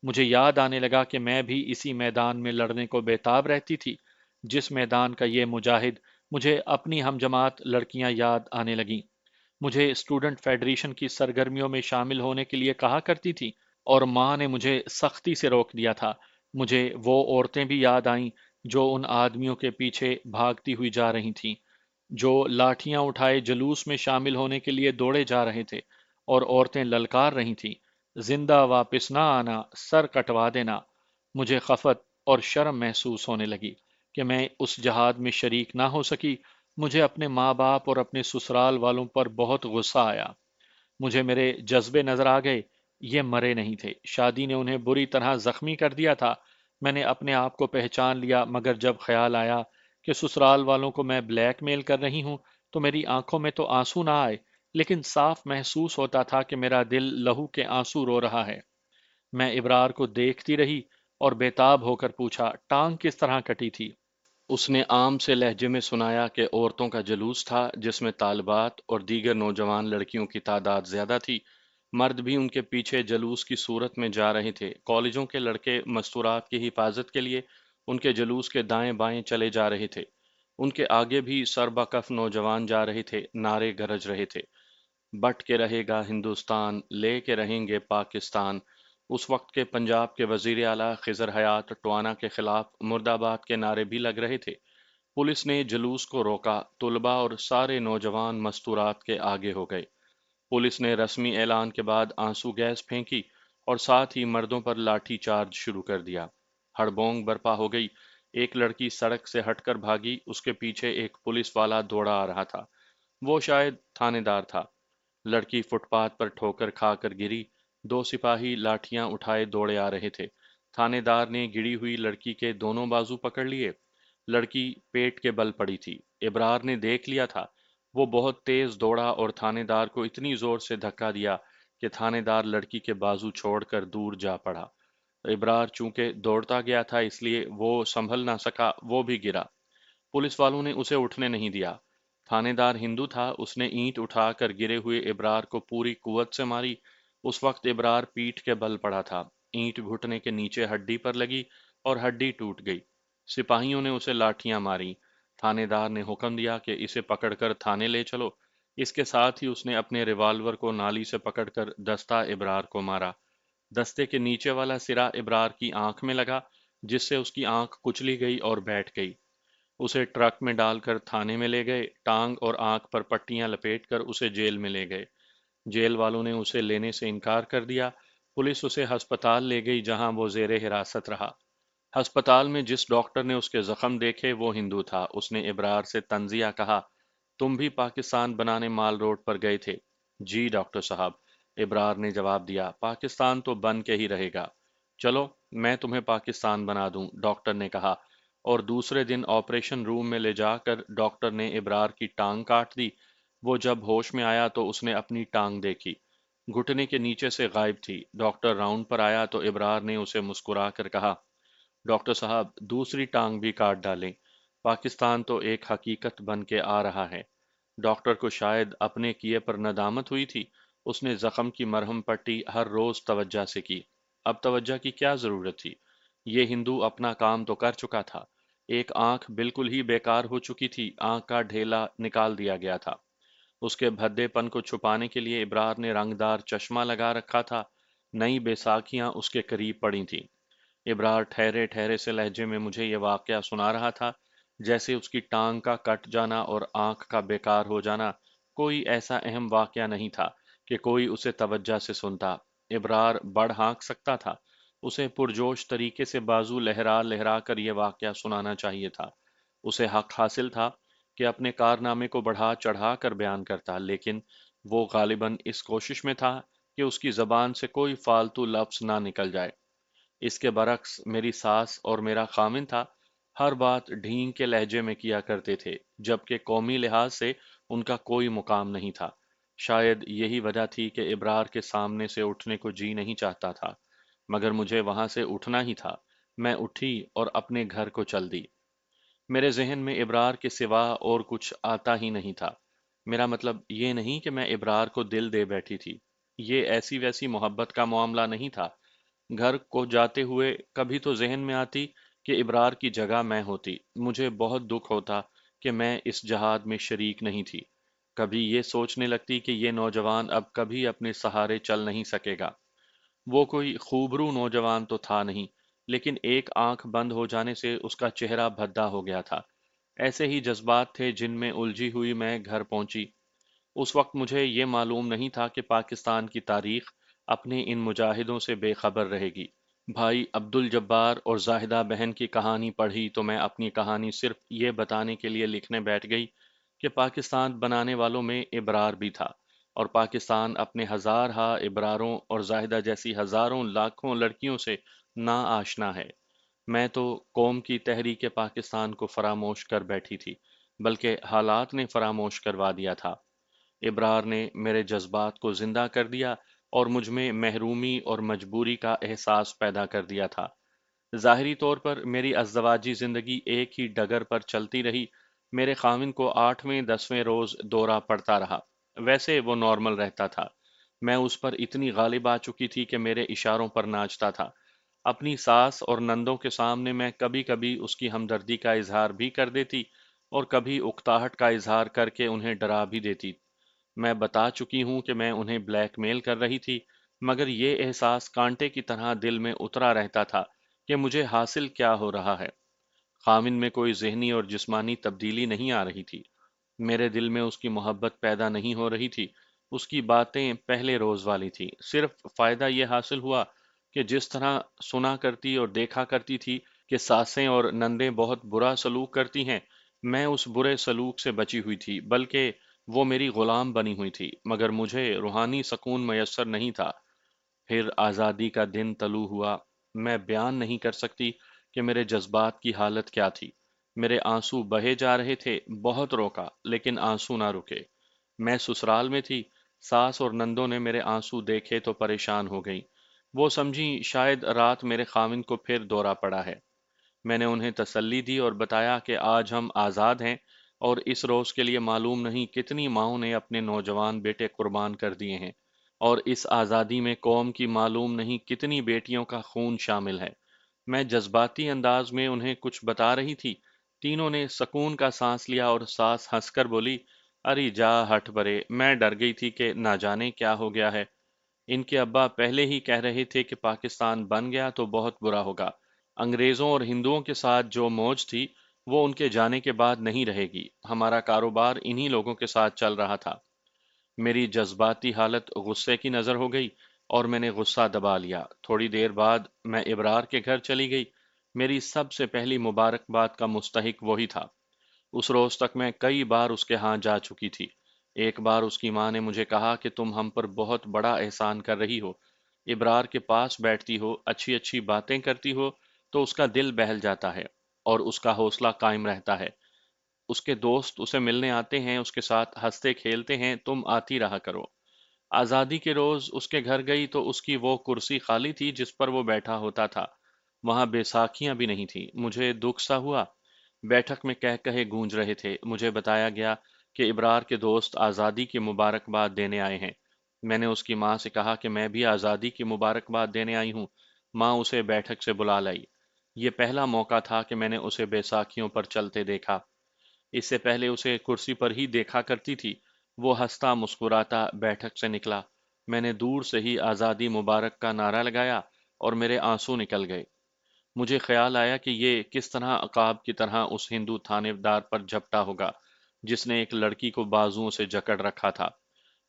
مجھے یاد آنے لگا کہ میں بھی اسی میدان میں لڑنے کو بےتاب رہتی تھی، جس میدان کا یہ مجاہد۔ مجھے اپنی ہم جماعت لڑکیاں یاد آنے لگیں۔ مجھے اسٹوڈنٹ فیڈریشن کی سرگرمیوں میں شامل ہونے کے لیے کہا کرتی تھی، اور ماں نے مجھے سختی سے روک دیا تھا۔ مجھے وہ عورتیں بھی یاد آئیں جو ان آدمیوں کے پیچھے بھاگتی ہوئی جا رہی تھیں، جو لاٹھیاں اٹھائے جلوس میں شامل ہونے کے لیے دوڑے جا رہے تھے، اور عورتیں للکار رہی تھیں، زندہ واپس نہ آنا، سر کٹوا دینا۔ مجھے خفت اور شرم محسوس ہونے لگی کہ میں اس جہاد میں شریک نہ ہو سکی۔ مجھے اپنے ماں باپ اور اپنے سسرال والوں پر بہت غصہ آیا۔ مجھے میرے جذبے نظر آ گئے۔ یہ مرے نہیں تھے، شادی نے انہیں بری طرح زخمی کر دیا تھا۔ میں نے اپنے آپ کو پہچان لیا، مگر جب خیال آیا کہ سسرال والوں کو میں بلیک میل کر رہی ہوں تو میری آنکھوں میں تو آنسو نہ آئے، لیکن صاف محسوس ہوتا تھا کہ میرا دل لہو کے آنسو رو رہا ہے۔ میں ابرار کو دیکھتی رہی اور بےتاب ہو کر پوچھا، ٹانگ کس طرح کٹی تھی؟ اس نے عام سے لہجے میں سنایا کہ عورتوں کا جلوس تھا جس میں طالبات اور دیگر نوجوان لڑکیوں کی تعداد زیادہ تھی۔ مرد بھی ان کے پیچھے جلوس کی صورت میں جا رہے تھے۔ کالجوں کے لڑکے مستورات کی حفاظت کے لیے ان کے جلوس کے دائیں بائیں چلے جا رہے تھے۔ ان کے آگے بھی سربکف نوجوان جا رہے تھے، نعرے گرج رہے تھے، بٹ کے رہے گا ہندوستان، لے کے رہیں گے پاکستان۔ اس وقت کے پنجاب کے وزیر اعلیٰ خضر حیات ٹوانا کے خلاف مرد آباد کے نعرے بھی لگ رہے تھے۔ پولیس نے جلوس کو روکا، طلباء اور سارے نوجوان مستورات کے آگے ہو گئے۔ پولیس نے رسمی اعلان کے بعد آنسو گیس پھینکی اور ساتھ ہی مردوں پر لاٹھی چارج شروع کر دیا۔ ہڑبونگ برپا ہو گئی۔ ایک لڑکی سڑک سے ہٹ کر بھاگی، اس کے پیچھے ایک پولیس والا دوڑا آ رہا تھا، وہ شاید تھانے دار تھا۔ لڑکی فٹ پاتھ پر ٹھوکر کھا کر گری۔ دو سپاہی لاٹھیاں اٹھائے دوڑے آ رہے تھے۔ تھانے دار نے گری ہوئی لڑکی کے دونوں بازو پکڑ لیے۔ لڑکی پیٹ کے بل پڑی تھی۔ ابرار نے دیکھ لیا تھا۔ وہ بہت تیز دوڑا اور تھانے دار کو اتنی زور سے دھکا دیا کہ تھانے دار لڑکی کے بازو چھوڑ کر دور جا پڑا۔ ابرار چونکہ دوڑتا گیا تھا اس لیے وہ سنبھل نہ سکا، وہ بھی گرا۔ پولیس والوں نے اسے اٹھنے نہیں دیا۔ تھانے دار ہندو تھا، اس نے اینٹ اٹھا کر گرے ہوئے ابرار کو پوری قوت سے ماری۔ اس وقت ابرار پیٹھ کے بل پڑا تھا۔ اینٹ گھٹنے کے نیچے ہڈی پر لگی اور ہڈی ٹوٹ گئی۔ سپاہیوں نے اسے لاٹھیاں ماری۔ تھانے دار نے حکم دیا کہ اسے پکڑ کر تھانے لے چلو۔ اس کے ساتھ ہی اس نے اپنے ریوالور کو نالی سے پکڑ کر دستہ ابرار کو مارا۔ دستے کے نیچے والا سرا ابرار کی آنکھ میں لگا، جس سے اس کی آنکھ کچلی گئی اور بیٹھ گئی۔ اسے ٹرک میں ڈال کر تھانے میں لے گئے۔ ٹانگ اور آنکھ پر پٹیاں لپیٹ کر اسے جیل میں لے گئے۔ جیل والوں نے اسے لینے سے انکار کر دیا۔ پولیس اسے ہسپتال لے گئی جہاں وہ زیر حراست رہا۔ ہسپتال میں جس ڈاکٹر نے اس کے زخم دیکھے وہ ہندو تھا۔ اس نے ابرار سے طنزیہ کہا، تم بھی پاکستان بنانے مال روڈ پر گئے تھے؟ جی ڈاکٹر صاحب، ابرار نے جواب دیا، پاکستان تو بن کے ہی رہے گا۔ چلو میں تمہیں پاکستان بنا دوں، ڈاکٹر نے کہا، اور دوسرے دن آپریشن روم میں لے جا کر ڈاکٹر نے ابرار کی ٹانگ کاٹ دی۔ وہ جب ہوش میں آیا تو اس نے اپنی ٹانگ دیکھی، گھٹنے کے نیچے سے غائب تھی۔ ڈاکٹر راؤنڈ پر آیا تو ابرار نے اسے مسکرا کر کہا، ڈاکٹر صاحب دوسری ٹانگ بھی کاٹ ڈالیں، پاکستان تو ایک حقیقت بن کے آ رہا ہے۔ ڈاکٹر کو شاید اپنے کیے پر ندامت ہوئی تھی۔ اس نے زخم کی مرہم پٹی ہر روز توجہ سے کی۔ اب توجہ کی کیا ضرورت تھی؟ یہ ہندو اپنا کام تو کر چکا تھا۔ ایک آنکھ بالکل ہی بیکار ہو چکی تھی، آنکھ کا ڈھیلا نکال دیا گیا تھا۔ اس کے بھدے پن کو چھپانے کے لیے ابرار نے رنگ دار چشمہ لگا رکھا تھا۔ نئی بیساکھیاں اس کے قریب پڑی تھیں۔ ابرار ٹھہرے ٹھہرے سے لہجے میں مجھے یہ واقعہ سنا رہا تھا، جیسے اس کی ٹانگ کا کٹ جانا اور آنکھ کا بیکار ہو جانا کوئی ایسا اہم واقعہ نہیں تھا کہ کوئی اسے توجہ سے سنتا۔ ابرار بڑھ ہانک سکتا تھا۔ اسے پرجوش طریقے سے بازو لہرا لہرا کر یہ واقعہ سنانا چاہیے تھا۔ اسے حق حاصل تھا کہ اپنے کارنامے کو بڑھا چڑھا کر بیان کرتا، لیکن وہ غالباً اس کوشش میں تھا کہ اس کی زبان سے کوئی فالتو لفظ نہ نکل جائے۔ اس کے برعکس میری ساس اور میرا خامن تھا، ہر بات ڈھینگ کے لہجے میں کیا کرتے تھے، جبکہ قومی لحاظ سے ان کا کوئی مقام نہیں تھا۔ شاید یہی وجہ تھی کہ ابرار کے سامنے سے اٹھنے کو جی نہیں چاہتا تھا، مگر مجھے وہاں سے اٹھنا ہی تھا۔ میں اٹھی اور اپنے گھر کو چل دی۔ میرے ذہن میں ابرار کے سوا اور کچھ آتا ہی نہیں تھا۔ میرا مطلب یہ نہیں کہ میں ابرار کو دل دے بیٹھی تھی۔ یہ ایسی ویسی محبت کا معاملہ نہیں تھا۔ گھر کو جاتے ہوئے کبھی تو ذہن میں آتی کہ ابرار کی جگہ میں ہوتی، مجھے بہت دکھ ہوتا کہ میں اس جہاد میں شریک نہیں تھی۔ کبھی یہ سوچنے لگتی کہ یہ نوجوان اب کبھی اپنے سہارے چل نہیں سکے گا۔ وہ کوئی خوبرو نوجوان تو تھا نہیں، لیکن ایک آنکھ بند ہو جانے سے اس کا چہرہ بھدا ہو گیا تھا۔ ایسے ہی جذبات تھے جن میں الجھی ہوئی میں گھر پہنچی۔ اس وقت مجھے یہ معلوم نہیں تھا کہ پاکستان کی تاریخ اپنے ان مجاہدوں سے بے خبر رہے گی۔ بھائی عبد الجبار اور زاہدہ بہن کی کہانی پڑھی تو میں اپنی کہانی صرف یہ بتانے کے لیے لکھنے بیٹھ گئی کہ پاکستان بنانے والوں میں ابرار بھی تھا، اور پاکستان اپنے ہزار ہا ابراروں اور زاہدہ جیسی ہزاروں لاکھوں لڑکیوں سے نا آشنا ہے۔ میں تو قوم کی تحریک پاکستان کو فراموش کر بیٹھی تھی، بلکہ حالات نے فراموش کروا دیا تھا۔ ابرار نے میرے جذبات کو زندہ کر دیا اور مجھ میں محرومی اور مجبوری کا احساس پیدا کر دیا تھا۔ ظاہری طور پر میری ازدواجی زندگی ایک ہی ڈگر پر چلتی رہی۔ میرے خاوند کو 8ویں 10ویں روز دورہ پڑتا رہا۔ ویسے وہ نارمل رہتا تھا۔ میں اس پر اتنی غالب آ چکی تھی کہ میرے اشاروں پر ناچتا تھا۔ اپنی ساس اور نندوں کے سامنے میں کبھی کبھی اس کی ہمدردی کا اظہار بھی کر دیتی اور کبھی اکتاہٹ کا اظہار کر کے انہیں ڈرا بھی دیتی۔ میں بتا چکی ہوں کہ میں انہیں بلیک میل کر رہی تھی، مگر یہ احساس کانٹے کی طرح دل میں اترا رہتا تھا کہ مجھے حاصل کیا ہو رہا ہے۔ خامن میں کوئی ذہنی اور جسمانی تبدیلی نہیں آ رہی تھی۔ میرے دل میں اس کی محبت پیدا نہیں ہو رہی تھی۔ اس کی باتیں پہلے روز والی تھی۔ صرف فائدہ یہ حاصل ہوا کہ جس طرح سنا کرتی اور دیکھا کرتی تھی کہ ساسیں اور نندیں بہت برا سلوک کرتی ہیں، میں اس برے سلوک سے بچی ہوئی تھی، بلکہ وہ میری غلام بنی ہوئی تھی، مگر مجھے روحانی سکون میسر نہیں تھا۔ پھر آزادی کا دن طلوع ہوا۔ میں بیان نہیں کر سکتی کہ میرے جذبات کی حالت کیا تھی۔ میرے آنسو بہے جا رہے تھے، بہت روکا لیکن آنسو نہ رکے۔ میں سسرال میں تھی، ساس اور نندوں نے میرے آنسو دیکھے تو پریشان ہو گئیں۔ وہ سمجھی شاید رات میرے خاوند کو پھر دورہ پڑا ہے۔ میں نے انہیں تسلی دی اور بتایا کہ آج ہم آزاد ہیں اور اس روز کے لیے معلوم نہیں کتنی ماؤں نے اپنے نوجوان بیٹے قربان کر دیے ہیں، اور اس آزادی میں قوم کی معلوم نہیں کتنی بیٹیوں کا خون شامل ہے۔ میں جذباتی انداز میں انہیں کچھ بتا رہی تھی، تینوں نے سکون کا سانس لیا اور ساس ہنس کر بولی، ارے جا ہٹ برے، میں ڈر گئی تھی کہ نہ جانے کیا ہو گیا ہے۔ ان کے ابا پہلے ہی کہہ رہے تھے کہ پاکستان بن گیا تو بہت برا ہوگا۔ انگریزوں اور ہندوؤں کے ساتھ جو موج تھی وہ ان کے جانے کے بعد نہیں رہے گی۔ ہمارا کاروبار انہی لوگوں کے ساتھ چل رہا تھا۔ میری جذباتی حالت غصے کی نظر ہو گئی اور میں نے غصہ دبا لیا۔ تھوڑی دیر بعد میں ابرار کے گھر چلی گئی۔ میری سب سے پہلی مبارکباد کا مستحق وہی تھا۔ اس روز تک میں کئی بار اس کے ہاں جا چکی تھی۔ ایک بار اس کی ماں نے مجھے کہا کہ تم ہم پر بہت بڑا احسان کر رہی ہو، ابرار کے پاس بیٹھتی ہو، اچھی اچھی باتیں کرتی ہو تو اس کا دل بہل جاتا ہے اور اس کا حوصلہ قائم رہتا ہے۔ اس کے دوست اسے ملنے آتے ہیں، اس کے ساتھ ہنستے کھیلتے ہیں، تم آتی رہا کرو۔ آزادی کے روز اس کے گھر گئی تو اس کی وہ کرسی خالی تھی جس پر وہ بیٹھا ہوتا تھا۔ وہاں بیساکھیاں بھی نہیں تھیں۔ مجھے دکھ سا ہوا۔ بیٹھک میں کہہ کہے گونج رہے تھے۔ مجھے بتایا گیا کہ ابرار کے دوست آزادی کی مبارکباد دینے آئے ہیں۔ میں نے اس کی ماں سے کہا کہ میں بھی آزادی کی مبارکباد دینے آئی ہوں۔ ماں اسے بیٹھک سے بلا لائی۔ یہ پہلا موقع تھا کہ میں نے اسے بیساکھیوں پر چلتے دیکھا۔ اس سے پہلے اسے کرسی پر ہی دیکھا کرتی تھی۔ وہ ہنستا مسکراتا بیٹھک سے نکلا۔ میں نے دور سے ہی آزادی مبارک کا نعرہ لگایا اور میرے آنسو نکل گئے۔ مجھے خیال آیا کہ یہ کس طرح عقاب کی طرح اس ہندو تھانے دار پر جھپٹا ہوگا جس نے ایک لڑکی کو بازوؤں سے جکڑ رکھا تھا۔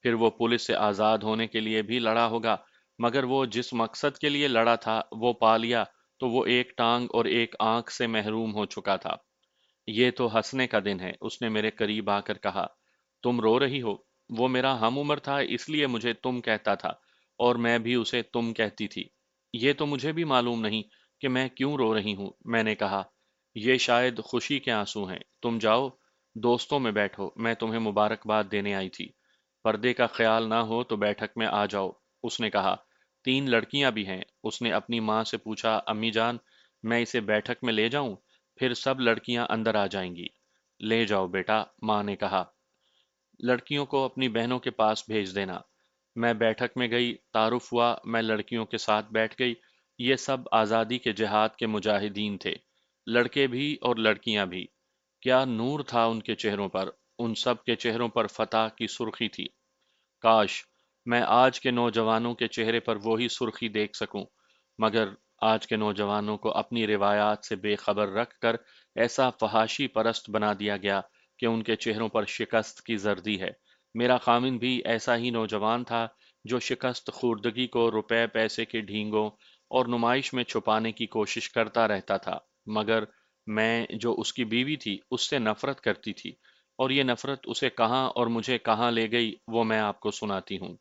پھر وہ پولیس سے آزاد ہونے کے لیے بھی لڑا ہوگا، مگر وہ جس مقصد کے لیے لڑا تھا وہ پا لیا تو وہ ایک ٹانگ اور ایک آنکھ سے محروم ہو چکا تھا۔ یہ تو ہنسنے کا دن ہے، اس نے میرے قریب آ کر کہا۔ تم رو رہی ہو؟ وہ میرا ہم عمر تھا اس لیے مجھے تم کہتا تھا اور میں بھی اسے تم کہتی تھی۔ یہ تو مجھے بھی معلوم نہیں کہ میں کیوں رو رہی ہوں، میں نے کہا۔ یہ شاید خوشی کے آنسو ہیں۔ تم جاؤ، دوستوں میں بیٹھو، میں تمہیں مبارکباد دینے آئی تھی۔ پردے کا خیال نہ ہو تو بیٹھک میں آ جاؤ، اس نے کہا۔ تین لڑکیاں بھی ہیں۔ اس نے اپنی ماں سے پوچھا، امی جان، میں اسے بیٹھک میں لے جاؤں؟ پھر سب لڑکیاں اندر آ جائیں گی۔ لے جاؤ بیٹا، ماں نے کہا۔ لڑکیوں کو اپنی بہنوں کے پاس بھیج دینا۔ میں بیٹھک میں گئی، تعارف ہوا، میں لڑکیوں کے ساتھ بیٹھ گئی۔ یہ سب آزادی کے جہاد کے مجاہدین تھے، لڑکے بھی اور لڑکیاں بھی۔ کیا نور تھا ان کے چہروں پر، ان سب کے چہروں پر فتح کی سرخی تھی۔ کاش میں آج کے نوجوانوں کے چہرے پر وہی سرخی دیکھ سکوں، مگر آج کے نوجوانوں کو اپنی روایات سے بے خبر رکھ کر ایسا فحاشی پرست بنا دیا گیا کہ ان کے چہروں پر شکست کی زردی ہے۔ میرا خامن بھی ایسا ہی نوجوان تھا جو شکست خوردگی کو روپے پیسے کے ڈھینگوں اور نمائش میں چھپانے کی کوشش کرتا رہتا تھا، مگر میں جو اس کی بیوی تھی اس سے نفرت کرتی تھی، اور یہ نفرت اسے کہاں اور مجھے کہاں لے گئی وہ میں آپ کو سناتی ہوں۔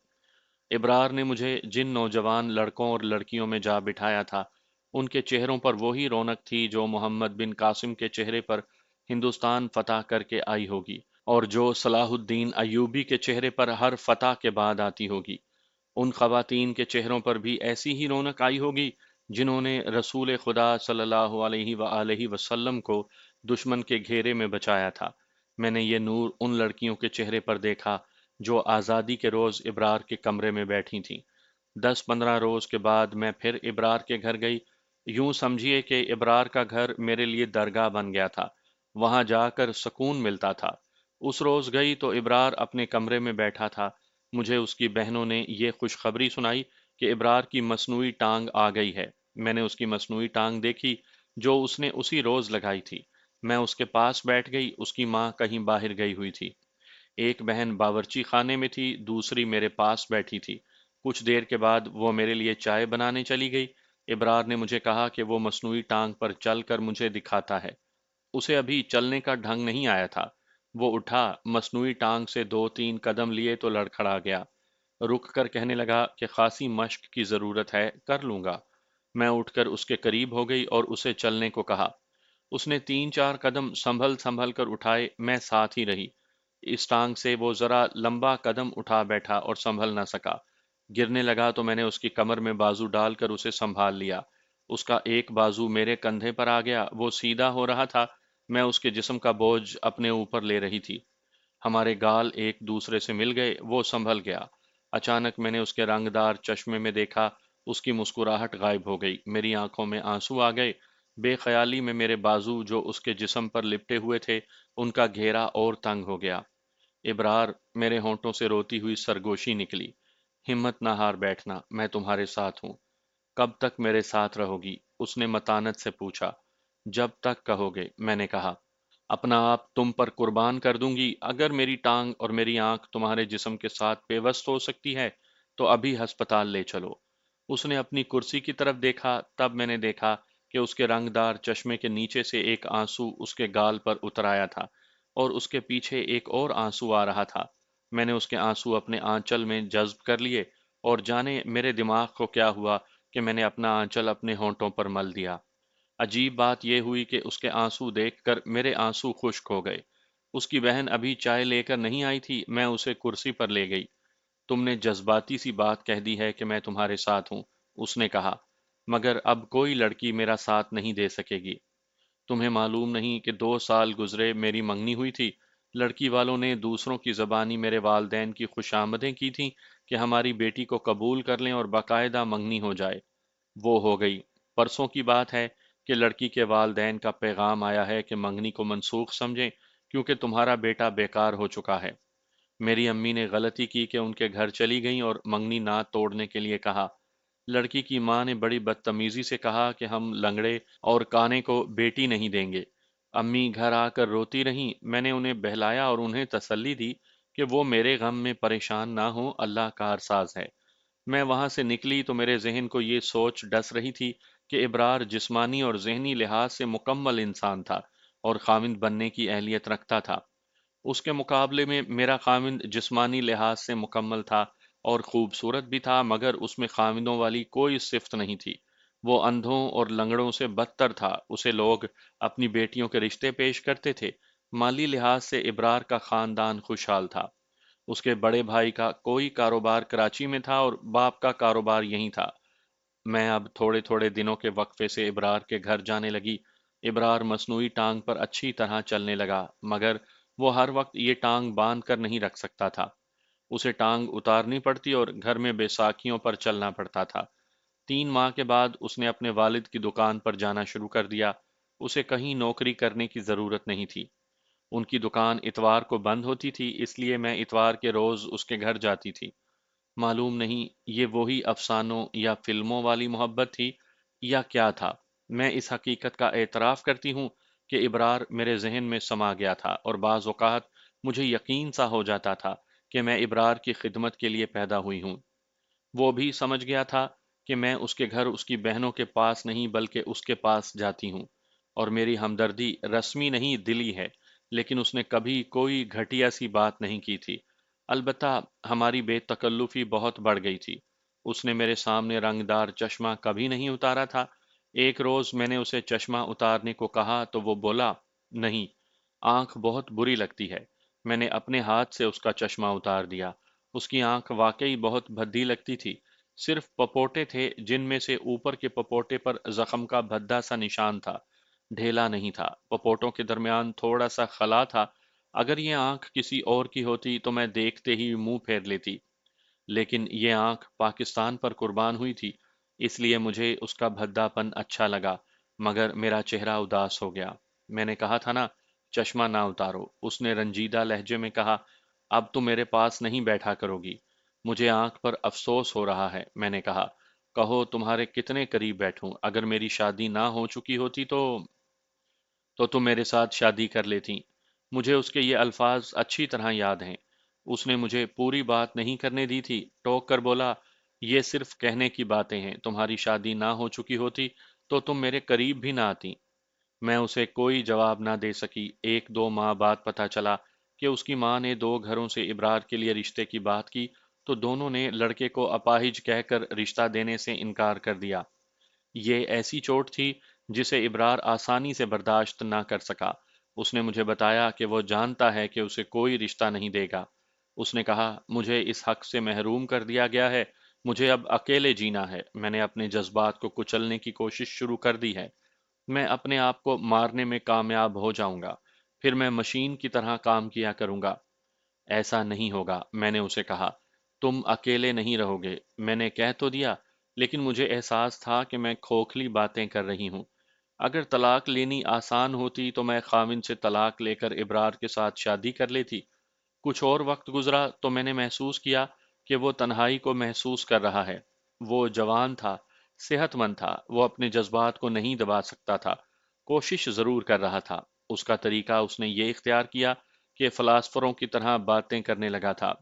ابرار نے مجھے جن نوجوان لڑکوں اور لڑکیوں میں جا بٹھایا تھا، ان کے چہروں پر وہی رونق تھی جو محمد بن قاسم کے چہرے پر ہندوستان فتح کر کے آئی ہوگی، اور جو صلاح الدین ایوبی کے چہرے پر ہر فتح کے بعد آتی ہوگی۔ ان خواتین کے چہروں پر بھی ایسی ہی رونق آئی ہوگی جنہوں نے رسول خدا صلی اللہ علیہ وآلہ وسلم کو دشمن کے گھیرے میں بچایا تھا۔ میں نے یہ نور ان لڑکیوں کے چہرے پر دیکھا جو آزادی کے روز ابرار کے کمرے میں بیٹھی تھیں۔ 10-15 روز کے بعد میں پھر ابرار کے گھر گئی۔ یوں سمجھیے کہ ابرار کا گھر میرے لیے درگاہ بن گیا تھا، وہاں جا کر سکون ملتا تھا۔ اس روز گئی تو ابرار اپنے کمرے میں بیٹھا تھا۔ مجھے اس کی بہنوں نے یہ خوشخبری سنائی کہ ابرار کی مصنوعی ٹانگ آ گئی ہے۔ میں نے اس کی مصنوعی ٹانگ دیکھی جو اس نے اسی روز لگائی تھی۔ میں اس کے پاس بیٹھ گئی، اس کی ماں کہیں باہر گئی ہوئی تھی۔ ایک بہن باورچی خانے میں تھی، دوسری میرے پاس بیٹھی تھی۔ کچھ دیر کے بعد وہ میرے لیے چائے بنانے چلی گئی۔ ابرار نے مجھے کہا کہ وہ مصنوعی ٹانگ پر چل کر مجھے دکھاتا ہے۔ اسے ابھی چلنے کا ڈھنگ نہیں آیا تھا۔ وہ اٹھا، مصنوعی ٹانگ سے 2-3 قدم لیے تو لڑکھڑا گیا۔ رک کر کہنے لگا کہ خاصی مشق کی ضرورت ہے، کر لوں گا۔ میں اٹھ کر اس کے قریب ہو گئی اور اسے چلنے کو کہا۔ اس نے 3 4 قدم سنبھل سنبھل کر اٹھائے، میں ساتھ ہی رہی۔ اس ٹانگ سے وہ ذرا لمبا قدم اٹھا بیٹھا اور سنبھل نہ سکا۔ گرنے لگا تو میں نے اس کی کمر میں بازو ڈال کر اسے سنبھال لیا۔ اس کا ایک بازو میرے کندھے پر آ گیا، وہ سیدھا ہو رہا تھا، میں اس کے جسم کا بوجھ اپنے اوپر لے رہی تھی۔ ہمارے گال ایک دوسرے سے مل گئے، وہ سنبھل گیا۔ اچانک میں نے اس کے رنگ دار چشمے میں دیکھا، اس کی مسکراہٹ غائب ہو گئی، میری آنکھوں میں آنسو آ گئے۔ بے خیالی میں میرے بازو جو اس کے جسم پر لپٹے ہوئے تھے، ان کا گھیرا اور تنگ ہو گیا۔ ابرار، میرے ہونٹوں سے روتی ہوئی سرگوشی نکلی، ہمت نہ ہار بیٹھنا، میں تمہارے ساتھ ہوں۔ کب تک میرے ساتھ رہو گی؟ اس نے متانت سے پوچھا۔ جب تک کہو گے، میں نے کہا۔ اپنا آپ تم پر قربان کر دوں گی، اگر میری ٹانگ اور میری آنکھ تمہارے جسم کے ساتھ پیوست ہو سکتی ہے تو ابھی ہسپتال لے چلو۔ اس نے اپنی کرسی کی طرف دیکھا، تب میں نے دیکھا کہ اس کے رنگ دار چشمے کے نیچے سے ایک آنسو اس کے گال پر اتر آیا تھا اور اس کے پیچھے ایک اور آنسو آ رہا تھا۔ میں نے اس کے آنسو اپنے آنچل میں جذب کر لیے اور جانے میرے دماغ کو کیا ہوا کہ میں نے اپنا آنچل اپنے ہونٹوں پر مل دیا۔ عجیب بات یہ ہوئی کہ اس کے آنسو دیکھ کر میرے آنسو خشک ہو گئے۔ اس کی بہن ابھی چائے لے کر نہیں آئی تھی، میں اسے کرسی پر لے گئی۔ تم نے جذباتی سی بات کہہ دی ہے کہ میں تمہارے ساتھ ہوں، اس نے کہا، مگر اب کوئی لڑکی میرا ساتھ نہیں دے سکے گی۔ تمہیں معلوم نہیں کہ 2 سال گزرے میری منگنی ہوئی تھی، لڑکی والوں نے دوسروں کی زبانی میرے والدین کی خوشامدیں کی تھیں کہ ہماری بیٹی کو قبول کر لیں اور باقاعدہ منگنی ہو جائے۔ وہ ہو گئی۔ پرسوں کی بات ہے کہ لڑکی کے والدین کا پیغام آیا ہے کہ منگنی کو منسوخ سمجھیں کیونکہ تمہارا بیٹا بیکار ہو چکا ہے۔ میری امی نے غلطی کی کہ ان کے گھر چلی گئیں اور منگنی نہ توڑنے کے لیے کہا۔ لڑکی کی ماں نے بڑی بدتمیزی سے کہا کہ ہم لنگڑے اور کانے کو بیٹی نہیں دیں گے۔ امی گھر آ کر روتی رہیں، میں نے انہیں بہلایا اور انہیں تسلی دی کہ وہ میرے غم میں پریشان نہ ہوں، اللہ کارساز ہے۔ میں وہاں سے نکلی تو میرے ذہن کو یہ سوچ ڈس رہی تھی کہ ابرار جسمانی اور ذہنی لحاظ سے مکمل انسان تھا اور خاوند بننے کی اہلیت رکھتا تھا۔ اس کے مقابلے میں میرا خاوند جسمانی لحاظ سے مکمل تھا اور خوبصورت بھی تھا، مگر اس میں خاوندوں والی کوئی صفت نہیں تھی۔ وہ اندھوں اور لنگڑوں سے بدتر تھا، اسے لوگ اپنی بیٹیوں کے رشتے پیش کرتے تھے۔ مالی لحاظ سے ابرار کا خاندان خوشحال تھا۔ اس کے بڑے بھائی کا کوئی کاروبار کراچی میں تھا اور باپ کا کاروبار یہیں تھا۔ میں اب تھوڑے تھوڑے دنوں کے وقفے سے ابرار کے گھر جانے لگی۔ ابرار مصنوعی ٹانگ پر اچھی طرح چلنے لگا، مگر وہ ہر وقت یہ ٹانگ باندھ کر نہیں رکھ سکتا تھا۔ اسے ٹانگ اتارنی پڑتی اور گھر میں بیساکھیوں پر چلنا پڑتا تھا۔ 3 ماہ کے بعد اس نے اپنے والد کی دکان پر جانا شروع کر دیا۔ اسے کہیں نوکری کرنے کی ضرورت نہیں تھی۔ ان کی دکان اتوار کو بند ہوتی تھی، اس لیے میں اتوار کے روز اس کے گھر جاتی تھی۔ معلوم نہیں یہ وہی افسانوں یا فلموں والی محبت تھی یا کیا تھا۔ میں اس حقیقت کا اعتراف کرتی ہوں کہ ابرار میرے ذہن میں سما گیا تھا اور بعض اوقات مجھے یقین سا ہو جاتا تھا کہ میں ابرار کی خدمت کے لیے پیدا ہوئی ہوں۔ وہ بھی سمجھ گیا تھا کہ میں اس کے گھر اس کی بہنوں کے پاس نہیں بلکہ اس کے پاس جاتی ہوں، اور میری ہمدردی رسمی نہیں دلی ہے، لیکن اس نے کبھی کوئی گھٹیا سی بات نہیں کی تھی۔ البتہ ہماری بے تکلفی بہت بڑھ گئی تھی۔ اس نے میرے سامنے رنگدار چشمہ کبھی نہیں اتارا تھا۔ ایک روز میں نے اسے چشمہ اتارنے کو کہا تو وہ بولا، نہیں، آنکھ بہت بری لگتی ہے۔ میں نے اپنے ہاتھ سے اس کا چشمہ اتار دیا۔ اس کی آنکھ واقعی بہت بھدی لگتی تھی۔ صرف پپوٹے تھے جن میں سے اوپر کے پپوٹے پر زخم کا بھدا سا نشان تھا، ڈھیلا نہیں تھا۔ پپوٹوں کے درمیان تھوڑا سا خلا تھا۔ اگر یہ آنکھ کسی اور کی ہوتی تو میں دیکھتے ہی منہ پھیر لیتی، لیکن یہ آنکھ پاکستان پر قربان ہوئی تھی، اس لیے مجھے اس کا بھدا پن اچھا لگا، مگر میرا چہرہ اداس ہو گیا۔ میں نے کہا تھا نا، چشمہ نہ اتارو، اس نے رنجیدہ لہجے میں کہا۔ اب تو میرے پاس نہیں بیٹھا کرو گی، مجھے آنکھ پر افسوس ہو رہا ہے، میں نے کہا۔ کہو تمہارے کتنے قریب بیٹھوں، اگر میری شادی نہ ہو چکی ہوتی تو تم میرے ساتھ شادی کر لیتی۔ مجھے اس کے یہ الفاظ اچھی طرح یاد ہیں۔ اس نے مجھے پوری بات نہیں کرنے دی تھی، ٹوک کر بولا، یہ صرف کہنے کی باتیں ہیں، تمہاری شادی نہ ہو چکی ہوتی تو تم میرے قریب بھی نہ آتی۔ میں اسے کوئی جواب نہ دے سکی۔ 1 2 ماہ بعد پتہ چلا کہ اس کی ماں نے 2 گھروں سے ابرار کے لیے رشتے کی بات کی تو دونوں نے لڑکے کو اپاہج کہہ کر رشتہ دینے سے انکار کر دیا۔ یہ ایسی چوٹ تھی جسے ابرار آسانی سے برداشت نہ کر سکا۔ اس نے مجھے بتایا کہ وہ جانتا ہے کہ اسے کوئی رشتہ نہیں دے گا۔ اس نے کہا، مجھے اس حق سے محروم کر دیا گیا ہے، مجھے اب اکیلے جینا ہے۔ میں نے اپنے جذبات کو کچلنے کی کوشش شروع کر دی ہے۔ میں اپنے آپ کو مارنے میں کامیاب ہو جاؤں گا، پھر میں مشین کی طرح کام کیا کروں گا۔ ایسا نہیں ہوگا، میں نے اسے کہا، تم اکیلے نہیں رہو گے۔ میں نے کہہ تو دیا، لیکن مجھے احساس تھا کہ میں کھوکھلی باتیں کر رہی ہوں۔ اگر طلاق لینی آسان ہوتی تو میں خاوند سے طلاق لے کر ابرار کے ساتھ شادی کر لیتی۔ کچھ اور وقت گزرا تو میں نے محسوس کیا کہ وہ تنہائی کو محسوس کر رہا ہے۔ وہ جوان تھا، صحت مند تھا، وہ اپنے جذبات کو نہیں دبا سکتا تھا، کوشش ضرور کر رہا تھا۔ اس کا طریقہ اس نے یہ اختیار کیا کہ فلاسفروں کی طرح باتیں کرنے لگا تھا۔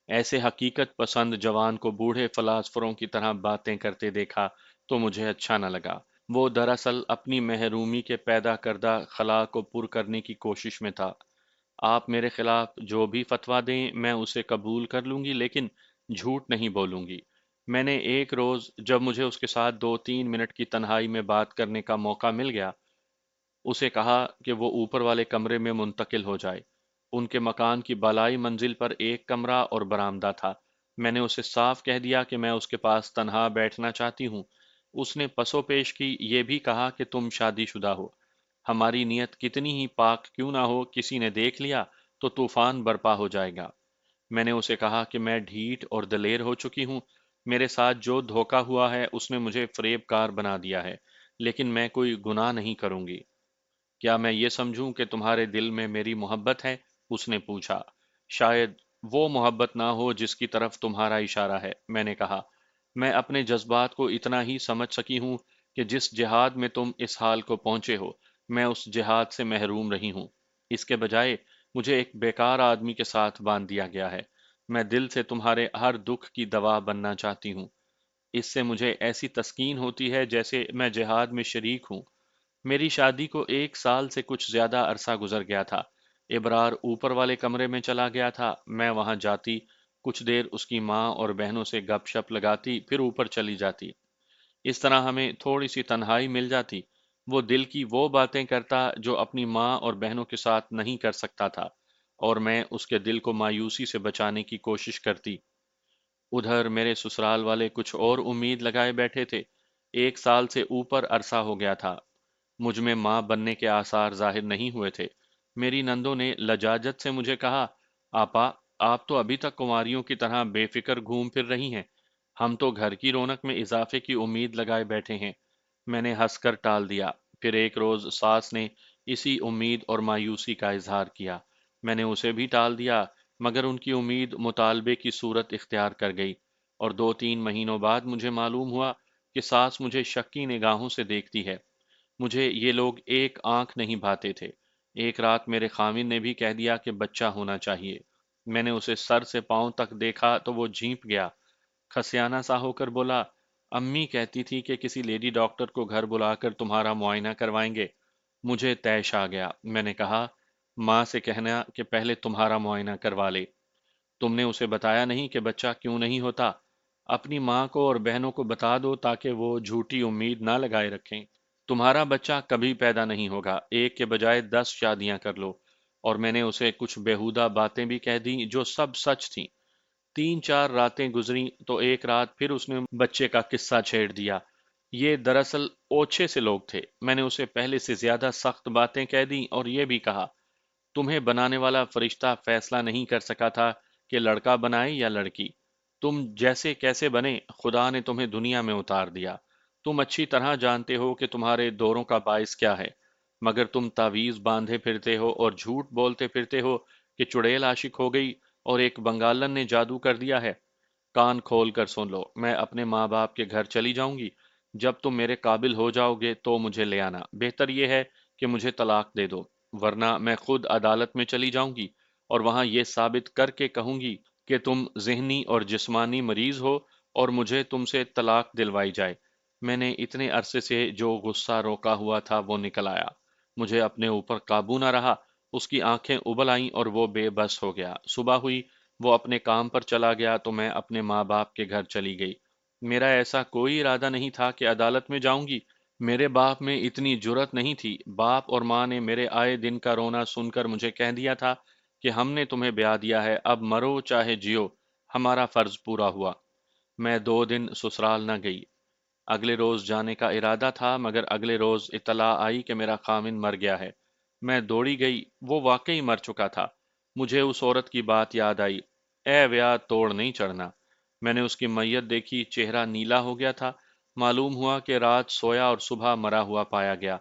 ایسے حقیقت پسند جوان کو بوڑھے فلاسفروں کی طرح باتیں کرتے دیکھا تو مجھے اچھا نہ لگا۔ وہ دراصل اپنی محرومی کے پیدا کردہ خلا کو پر کرنے کی کوشش میں تھا۔ آپ میرے خلاف جو بھی فتویٰ دیں میں اسے قبول کر لوں گی، لیکن جھوٹ نہیں بولوں گی۔ میں نے ایک روز جب مجھے اس کے ساتھ 2-3 منٹ کی تنہائی میں بات کرنے کا موقع مل گیا، اسے کہا کہ وہ اوپر والے کمرے میں منتقل ہو جائے۔ ان کے مکان کی بالائی منزل پر ایک کمرہ اور برآمدہ تھا۔ میں نے اسے صاف کہہ دیا کہ میں اس کے پاس تنہا بیٹھنا چاہتی ہوں۔ اس نے پسو پیش کی یہ بھی کہا کہ تم شادی شدہ ہو۔ ہماری نیت کتنی ہی پاک کیوں نہ ہو، کسی نے دیکھ لیا تو طوفان برپا ہو جائے گا۔ میں نے اسے کہا کہ میں ڈھیٹ اور دلیر ہو چکی ہوں۔ میرے ساتھ جو دھوکہ ہوا ہے اس نے مجھے فریب کار بنا دیا ہے، لیکن میں کوئی گناہ نہیں کروں گی۔ کیا میں یہ سمجھوں کہ تمہارے دل میں میری محبت ہے؟ اس نے پوچھا۔ شاید وہ محبت نہ ہو جس کی طرف تمہارا اشارہ ہے، میں نے کہا۔ میں اپنے جذبات کو اتنا ہی سمجھ سکی ہوں کہ جس جہاد میں تم اس حال کو پہنچے ہو، میں اس جہاد سے محروم رہی ہوں۔ اس کے بجائے مجھے ایک بیکار آدمی کے ساتھ باندھ دیا گیا ہے۔ میں دل سے تمہارے ہر دکھ کی دوا بننا چاہتی ہوں۔ اس سے مجھے ایسی تسکین ہوتی ہے جیسے میں جہاد میں شریک ہوں۔ میری شادی کو 1 سال سے کچھ زیادہ عرصہ گزر گیا تھا۔ ابرار اوپر والے کمرے میں چلا گیا تھا۔ میں وہاں جاتی، کچھ دیر اس کی ماں اور بہنوں سے گپ شپ لگاتی، پھر اوپر چلی جاتی۔ اس طرح ہمیں تھوڑی سی تنہائی مل جاتی۔ وہ دل کی وہ باتیں کرتا جو اپنی ماں اور بہنوں کے ساتھ نہیں کر سکتا تھا، اور میں اس کے دل کو مایوسی سے بچانے کی کوشش کرتی۔ ادھر میرے سسرال والے کچھ اور امید لگائے بیٹھے تھے۔ 1 سال سے اوپر عرصہ ہو گیا تھا، مجھ میں ماں بننے کے آثار ظاہر نہیں ہوئے تھے۔ میری نندوں نے لجاجت سے مجھے کہا، آپا، آپ تو ابھی تک کنواریوں کی طرح بے فکر گھوم پھر رہی ہیں، ہم تو گھر کی رونق میں اضافے کی امید لگائے بیٹھے ہیں۔ میں نے ہنس کر ٹال دیا۔ پھر ایک روز ساس نے اسی امید اور مایوسی کا اظہار کیا۔ میں نے اسے بھی ٹال دیا، مگر ان کی امید مطالبے کی صورت اختیار کر گئی، اور 2-3 مہینوں بعد مجھے معلوم ہوا کہ ساس مجھے شکی نگاہوں سے دیکھتی ہے۔ مجھے یہ لوگ ایک آنکھ نہیں بھاتے تھے۔ ایک رات میرے خاوند نے بھی کہہ دیا کہ بچہ ہونا چاہیے۔ میں نے اسے سر سے پاؤں تک دیکھا تو وہ جھینپ گیا، کھسیانہ سا ہو کر بولا، امی کہتی تھی کہ کسی لیڈی ڈاکٹر کو گھر بلا کر تمہارا معائنہ کروائیں گے۔ مجھے طیش آ گیا۔ میں نے کہا، ماں سے کہنا کہ پہلے تمہارا معائنہ کروا لے۔ تم نے اسے بتایا نہیں کہ بچہ کیوں نہیں ہوتا؟ اپنی ماں کو اور بہنوں کو بتا دو تاکہ وہ جھوٹی امید نہ لگائے رکھیں۔ تمہارا بچہ کبھی پیدا نہیں ہوگا، ایک کے بجائے 10 شادیاں کر لو۔ اور میں نے اسے کچھ بیہودہ باتیں بھی کہہ دیں جو سب سچ تھیں۔ 3-4 راتیں گزری تو ایک رات پھر اس نے بچے کا قصہ چھیڑ دیا۔ یہ دراصل اوچھے سے لوگ تھے۔ میں نے اسے پہلے سے زیادہ سخت باتیں کہہ دیں اور یہ بھی کہا، تمہیں بنانے والا فرشتہ فیصلہ نہیں کر سکا تھا کہ لڑکا بنائے یا لڑکی؟ تم جیسے کیسے بنے، خدا نے تمہیں دنیا میں اتار دیا۔ تم اچھی طرح جانتے ہو کہ تمہارے دوروں کا باعث کیا ہے، مگر تم تعویذ باندھے پھرتے ہو اور جھوٹ بولتے پھرتے ہو کہ چڑیل عاشق ہو گئی اور ایک بنگالن نے جادو کر دیا ہے۔ کان کھول کر سن لو، میں اپنے ماں باپ کے گھر چلی جاؤں گی۔ جب تم میرے قابل ہو جاؤ گے تو مجھے لے آنا۔ بہتر یہ ہے کہ مجھے طلاق دے دو، ورنہ میں خود عدالت میں چلی جاؤں گی اور وہاں یہ ثابت کر کے کہوں گی کہ تم ذہنی اور جسمانی مریض ہو اور مجھے تم سے طلاق دلوائی جائے۔ میں نے اتنے عرصے سے جو غصہ روکا ہوا تھا وہ نکل آیا۔ مجھے اپنے اوپر قابو نہ رہا۔ اس کی آنکھیں ابل آئیں اور وہ بے بس ہو گیا۔ صبح ہوئی، وہ اپنے کام پر چلا گیا تو میں اپنے ماں باپ کے گھر چلی گئی۔ میرا ایسا کوئی ارادہ نہیں تھا کہ عدالت میں جاؤں گی، میرے باپ میں اتنی جرأت نہیں تھی۔ باپ اور ماں نے میرے آئے دن کا رونا سن کر مجھے کہہ دیا تھا کہ ہم نے تمہیں بیاہ دیا ہے، اب مرو چاہے جیو، ہمارا فرض پورا ہوا۔ میں 2 دن سسرال نہ گئی۔ اگلے روز جانے کا ارادہ تھا، مگر اگلے روز اطلاع آئی کہ میرا خاوند مر گیا ہے۔ میں دوڑی گئی، وہ واقعی مر چکا تھا۔ مجھے اس عورت کی بات یاد آئی، اے ویا توڑ نہیں چڑھنا۔ میں نے اس کی میت دیکھی، چہرہ نیلا ہو گیا تھا۔ معلوم ہوا کہ رات سویا اور صبح مرا ہوا پایا گیا۔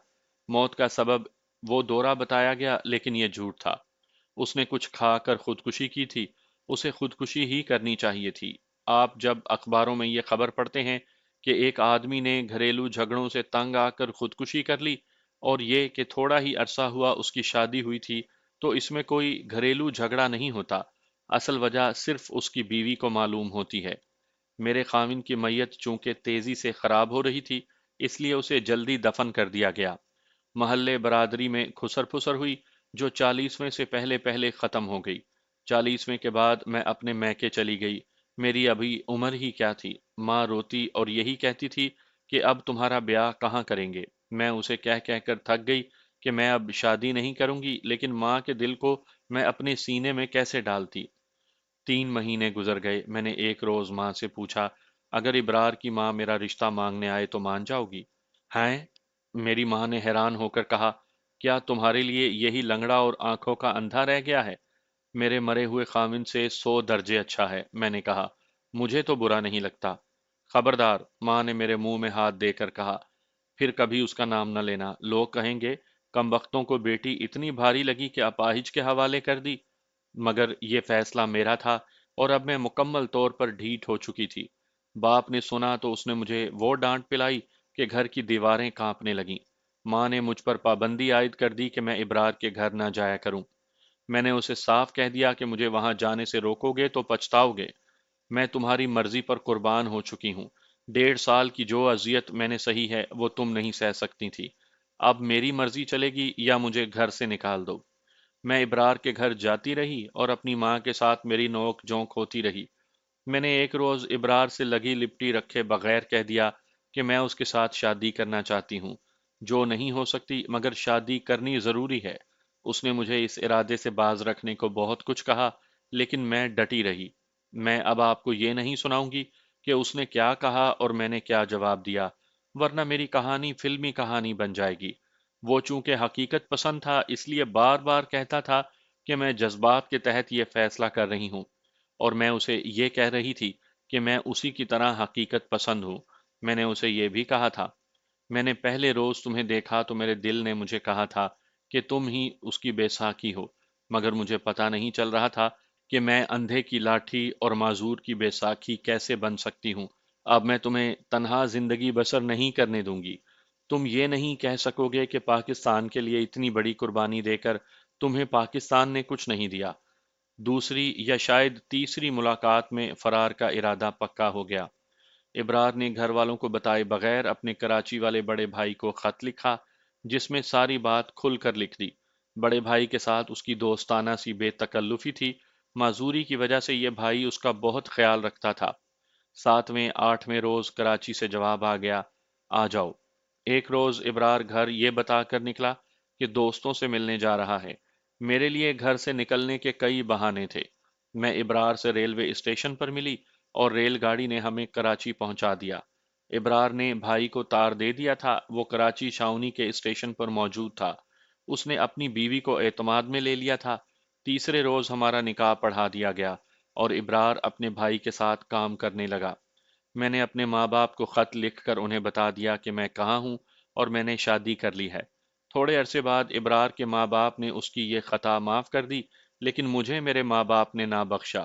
موت کا سبب وہ دورہ بتایا گیا، لیکن یہ جھوٹ تھا۔ اس نے کچھ کھا کر خودکشی کی تھی۔ اسے خودکشی ہی کرنی چاہیے تھی۔ آپ جب اخباروں میں یہ خبر پڑھتے ہیں کہ ایک آدمی نے گھریلو جھگڑوں سے تنگ آ کر خودکشی کر لی، اور یہ کہ تھوڑا ہی عرصہ ہوا اس کی شادی ہوئی تھی، تو اس میں کوئی گھریلو جھگڑا نہیں ہوتا۔ اصل وجہ صرف اس کی بیوی کو معلوم ہوتی ہے۔ میرے خاوند کی میت چونکہ تیزی سے خراب ہو رہی تھی، اس لیے اسے جلدی دفن کر دیا گیا۔ محلے برادری میں کھسر پھسر ہوئی، جو 40ویں سے پہلے پہلے ختم ہو گئی۔ 40ویں کے بعد میں اپنے میکے چلی گئی۔ میری ابھی عمر ہی کیا تھی۔ ماں روتی اور یہی کہتی تھی کہ اب تمہارا بیاہ کہاں کریں گے۔ میں اسے کہہ کر تھک گئی کہ میں اب شادی نہیں کروں گی، لیکن ماں کے دل کو میں اپنے سینے میں کیسے ڈالتی۔ 3 مہینے گزر گئے۔ میں نے ایک روز ماں سے پوچھا، اگر ابرار کی ماں میرا رشتہ مانگنے آئے تو مان جاؤ گی؟ ہیں؟ میری ماں نے حیران ہو کر کہا، کیا تمہارے لیے یہی لنگڑا اور آنکھوں کا اندھا رہ گیا ہے؟ میرے مرے ہوئے خاوند سے 100 درجے اچھا ہے، میں نے کہا۔ مجھے تو برا نہیں لگتا۔ خبردار، ماں نے میرے منہ میں ہاتھ دے کر کہا، پھر کبھی اس کا نام نہ لینا، لوگ کہیں گے کم بختوں کو بیٹی اتنی بھاری لگی کہ اپاہج کے حوالے کر دی۔ مگر یہ فیصلہ میرا تھا، اور اب میں مکمل طور پر ڈھیٹ ہو چکی تھی۔ باپ نے سنا تو اس نے مجھے وہ ڈانٹ پلائی کہ گھر کی دیواریں کانپنے لگیں۔ ماں نے مجھ پر پابندی عائد کر دی کہ میں ابرار کے گھر نہ جایا کروں۔ میں نے اسے صاف کہہ دیا کہ مجھے وہاں جانے سے روکو گے تو پچھتاؤ گے۔ میں تمہاری مرضی پر قربان ہو چکی ہوں۔ 1.5 سال کی جو اذیت میں نے سہی ہے وہ تم نہیں سہ سکتی تھی۔ اب میری مرضی چلے گی یا مجھے گھر سے نکال دو۔ میں ابرار کے گھر جاتی رہی اور اپنی ماں کے ساتھ میری نوک جھونک ہوتی رہی۔ میں نے ایک روز ابرار سے لگی لپٹی رکھے بغیر کہہ دیا کہ میں اس کے ساتھ شادی کرنا چاہتی ہوں، جو نہیں ہو سکتی، مگر شادی کرنی ضروری ہے۔ اس نے مجھے اس ارادے سے باز رکھنے کو بہت کچھ کہا، لیکن میں ڈٹی رہی۔ میں اب آپ کو یہ نہیں سناؤں گی کہ اس نے کیا کہا اور میں نے کیا جواب دیا، ورنہ میری کہانی فلمی کہانی بن جائے گی۔ وہ چونکہ حقیقت پسند تھا، اس لیے بار بار کہتا تھا کہ میں جذبات کے تحت یہ فیصلہ کر رہی ہوں، اور میں اسے یہ کہہ رہی تھی کہ میں اسی کی طرح حقیقت پسند ہوں۔ میں نے اسے یہ بھی کہا تھا، میں نے پہلے روز تمہیں دیکھا تو میرے دل نے مجھے کہا تھا کہ تم ہی اس کی بے ساکھی ہو، مگر مجھے پتہ نہیں چل رہا تھا کہ میں اندھے کی لاٹھی اور معذور کی بے ساکھی کیسے بن سکتی ہوں۔ اب میں تمہیں تنہا زندگی بسر نہیں کرنے دوں گی۔ تم یہ نہیں کہہ سکو گے کہ پاکستان کے لیے اتنی بڑی قربانی دے کر تمہیں پاکستان نے کچھ نہیں دیا۔ دوسری یا شاید تیسری ملاقات میں فرار کا ارادہ پکا ہو گیا۔ ابرار نے گھر والوں کو بتائے بغیر اپنے کراچی والے بڑے بھائی کو خط لکھا، جس میں ساری بات کھل کر لکھ دی۔ بڑے بھائی کے ساتھ اس کی دوستانہ سی بے تکلفی تھی۔ معذوری کی وجہ سے یہ بھائی اس کا بہت خیال رکھتا تھا۔ 7ویں 8ویں روز کراچی سے جواب آ گیا، آ جاؤ۔ ایک روز ابرار گھر یہ بتا کر نکلا کہ دوستوں سے ملنے جا رہا ہے۔ میرے لیے گھر سے نکلنے کے کئی بہانے تھے۔ میں ابرار سے ریلوے اسٹیشن پر ملی اور ریل گاڑی نے ہمیں کراچی پہنچا دیا۔ ابرار نے بھائی کو تار دے دیا تھا، وہ کراچی چھاؤنی کے اسٹیشن پر موجود تھا۔ اس نے اپنی بیوی کو اعتماد میں لے لیا تھا۔ تیسرے روز ہمارا نکاح پڑھا دیا گیا اور ابرار اپنے بھائی کے ساتھ کام کرنے لگا۔ میں نے اپنے ماں باپ کو خط لکھ کر انہیں بتا دیا کہ میں کہاں ہوں اور میں نے شادی کر لی ہے۔ تھوڑے عرصے بعد ابرار کے ماں باپ نے اس کی یہ خطا معاف کر دی، لیکن مجھے میرے ماں باپ نے نہ بخشا۔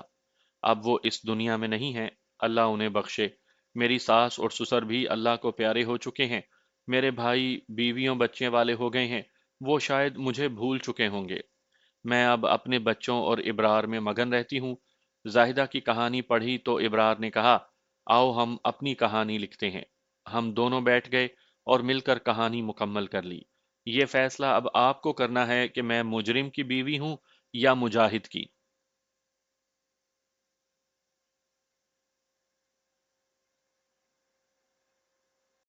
اب وہ اس دنیا میں نہیں ہیں، اللہ انہیں بخشے۔ میری ساس اور سسر بھی اللہ کو پیارے ہو چکے ہیں۔ میرے بھائی بیویوں بچے والے ہو گئے ہیں، وہ شاید مجھے بھول چکے ہوں گے۔ میں اب اپنے بچوں اور ابرار میں مگن رہتی ہوں۔ زاہدہ کی کہانی پڑھی تو ابرار نے کہا، آؤ ہم اپنی کہانی لکھتے ہیں۔ ہم دونوں بیٹھ گئے اور مل کر کہانی مکمل کر لی۔ یہ فیصلہ اب آپ کو کرنا ہے کہ میں مجرم کی بیوی ہوں یا مجاہد کی۔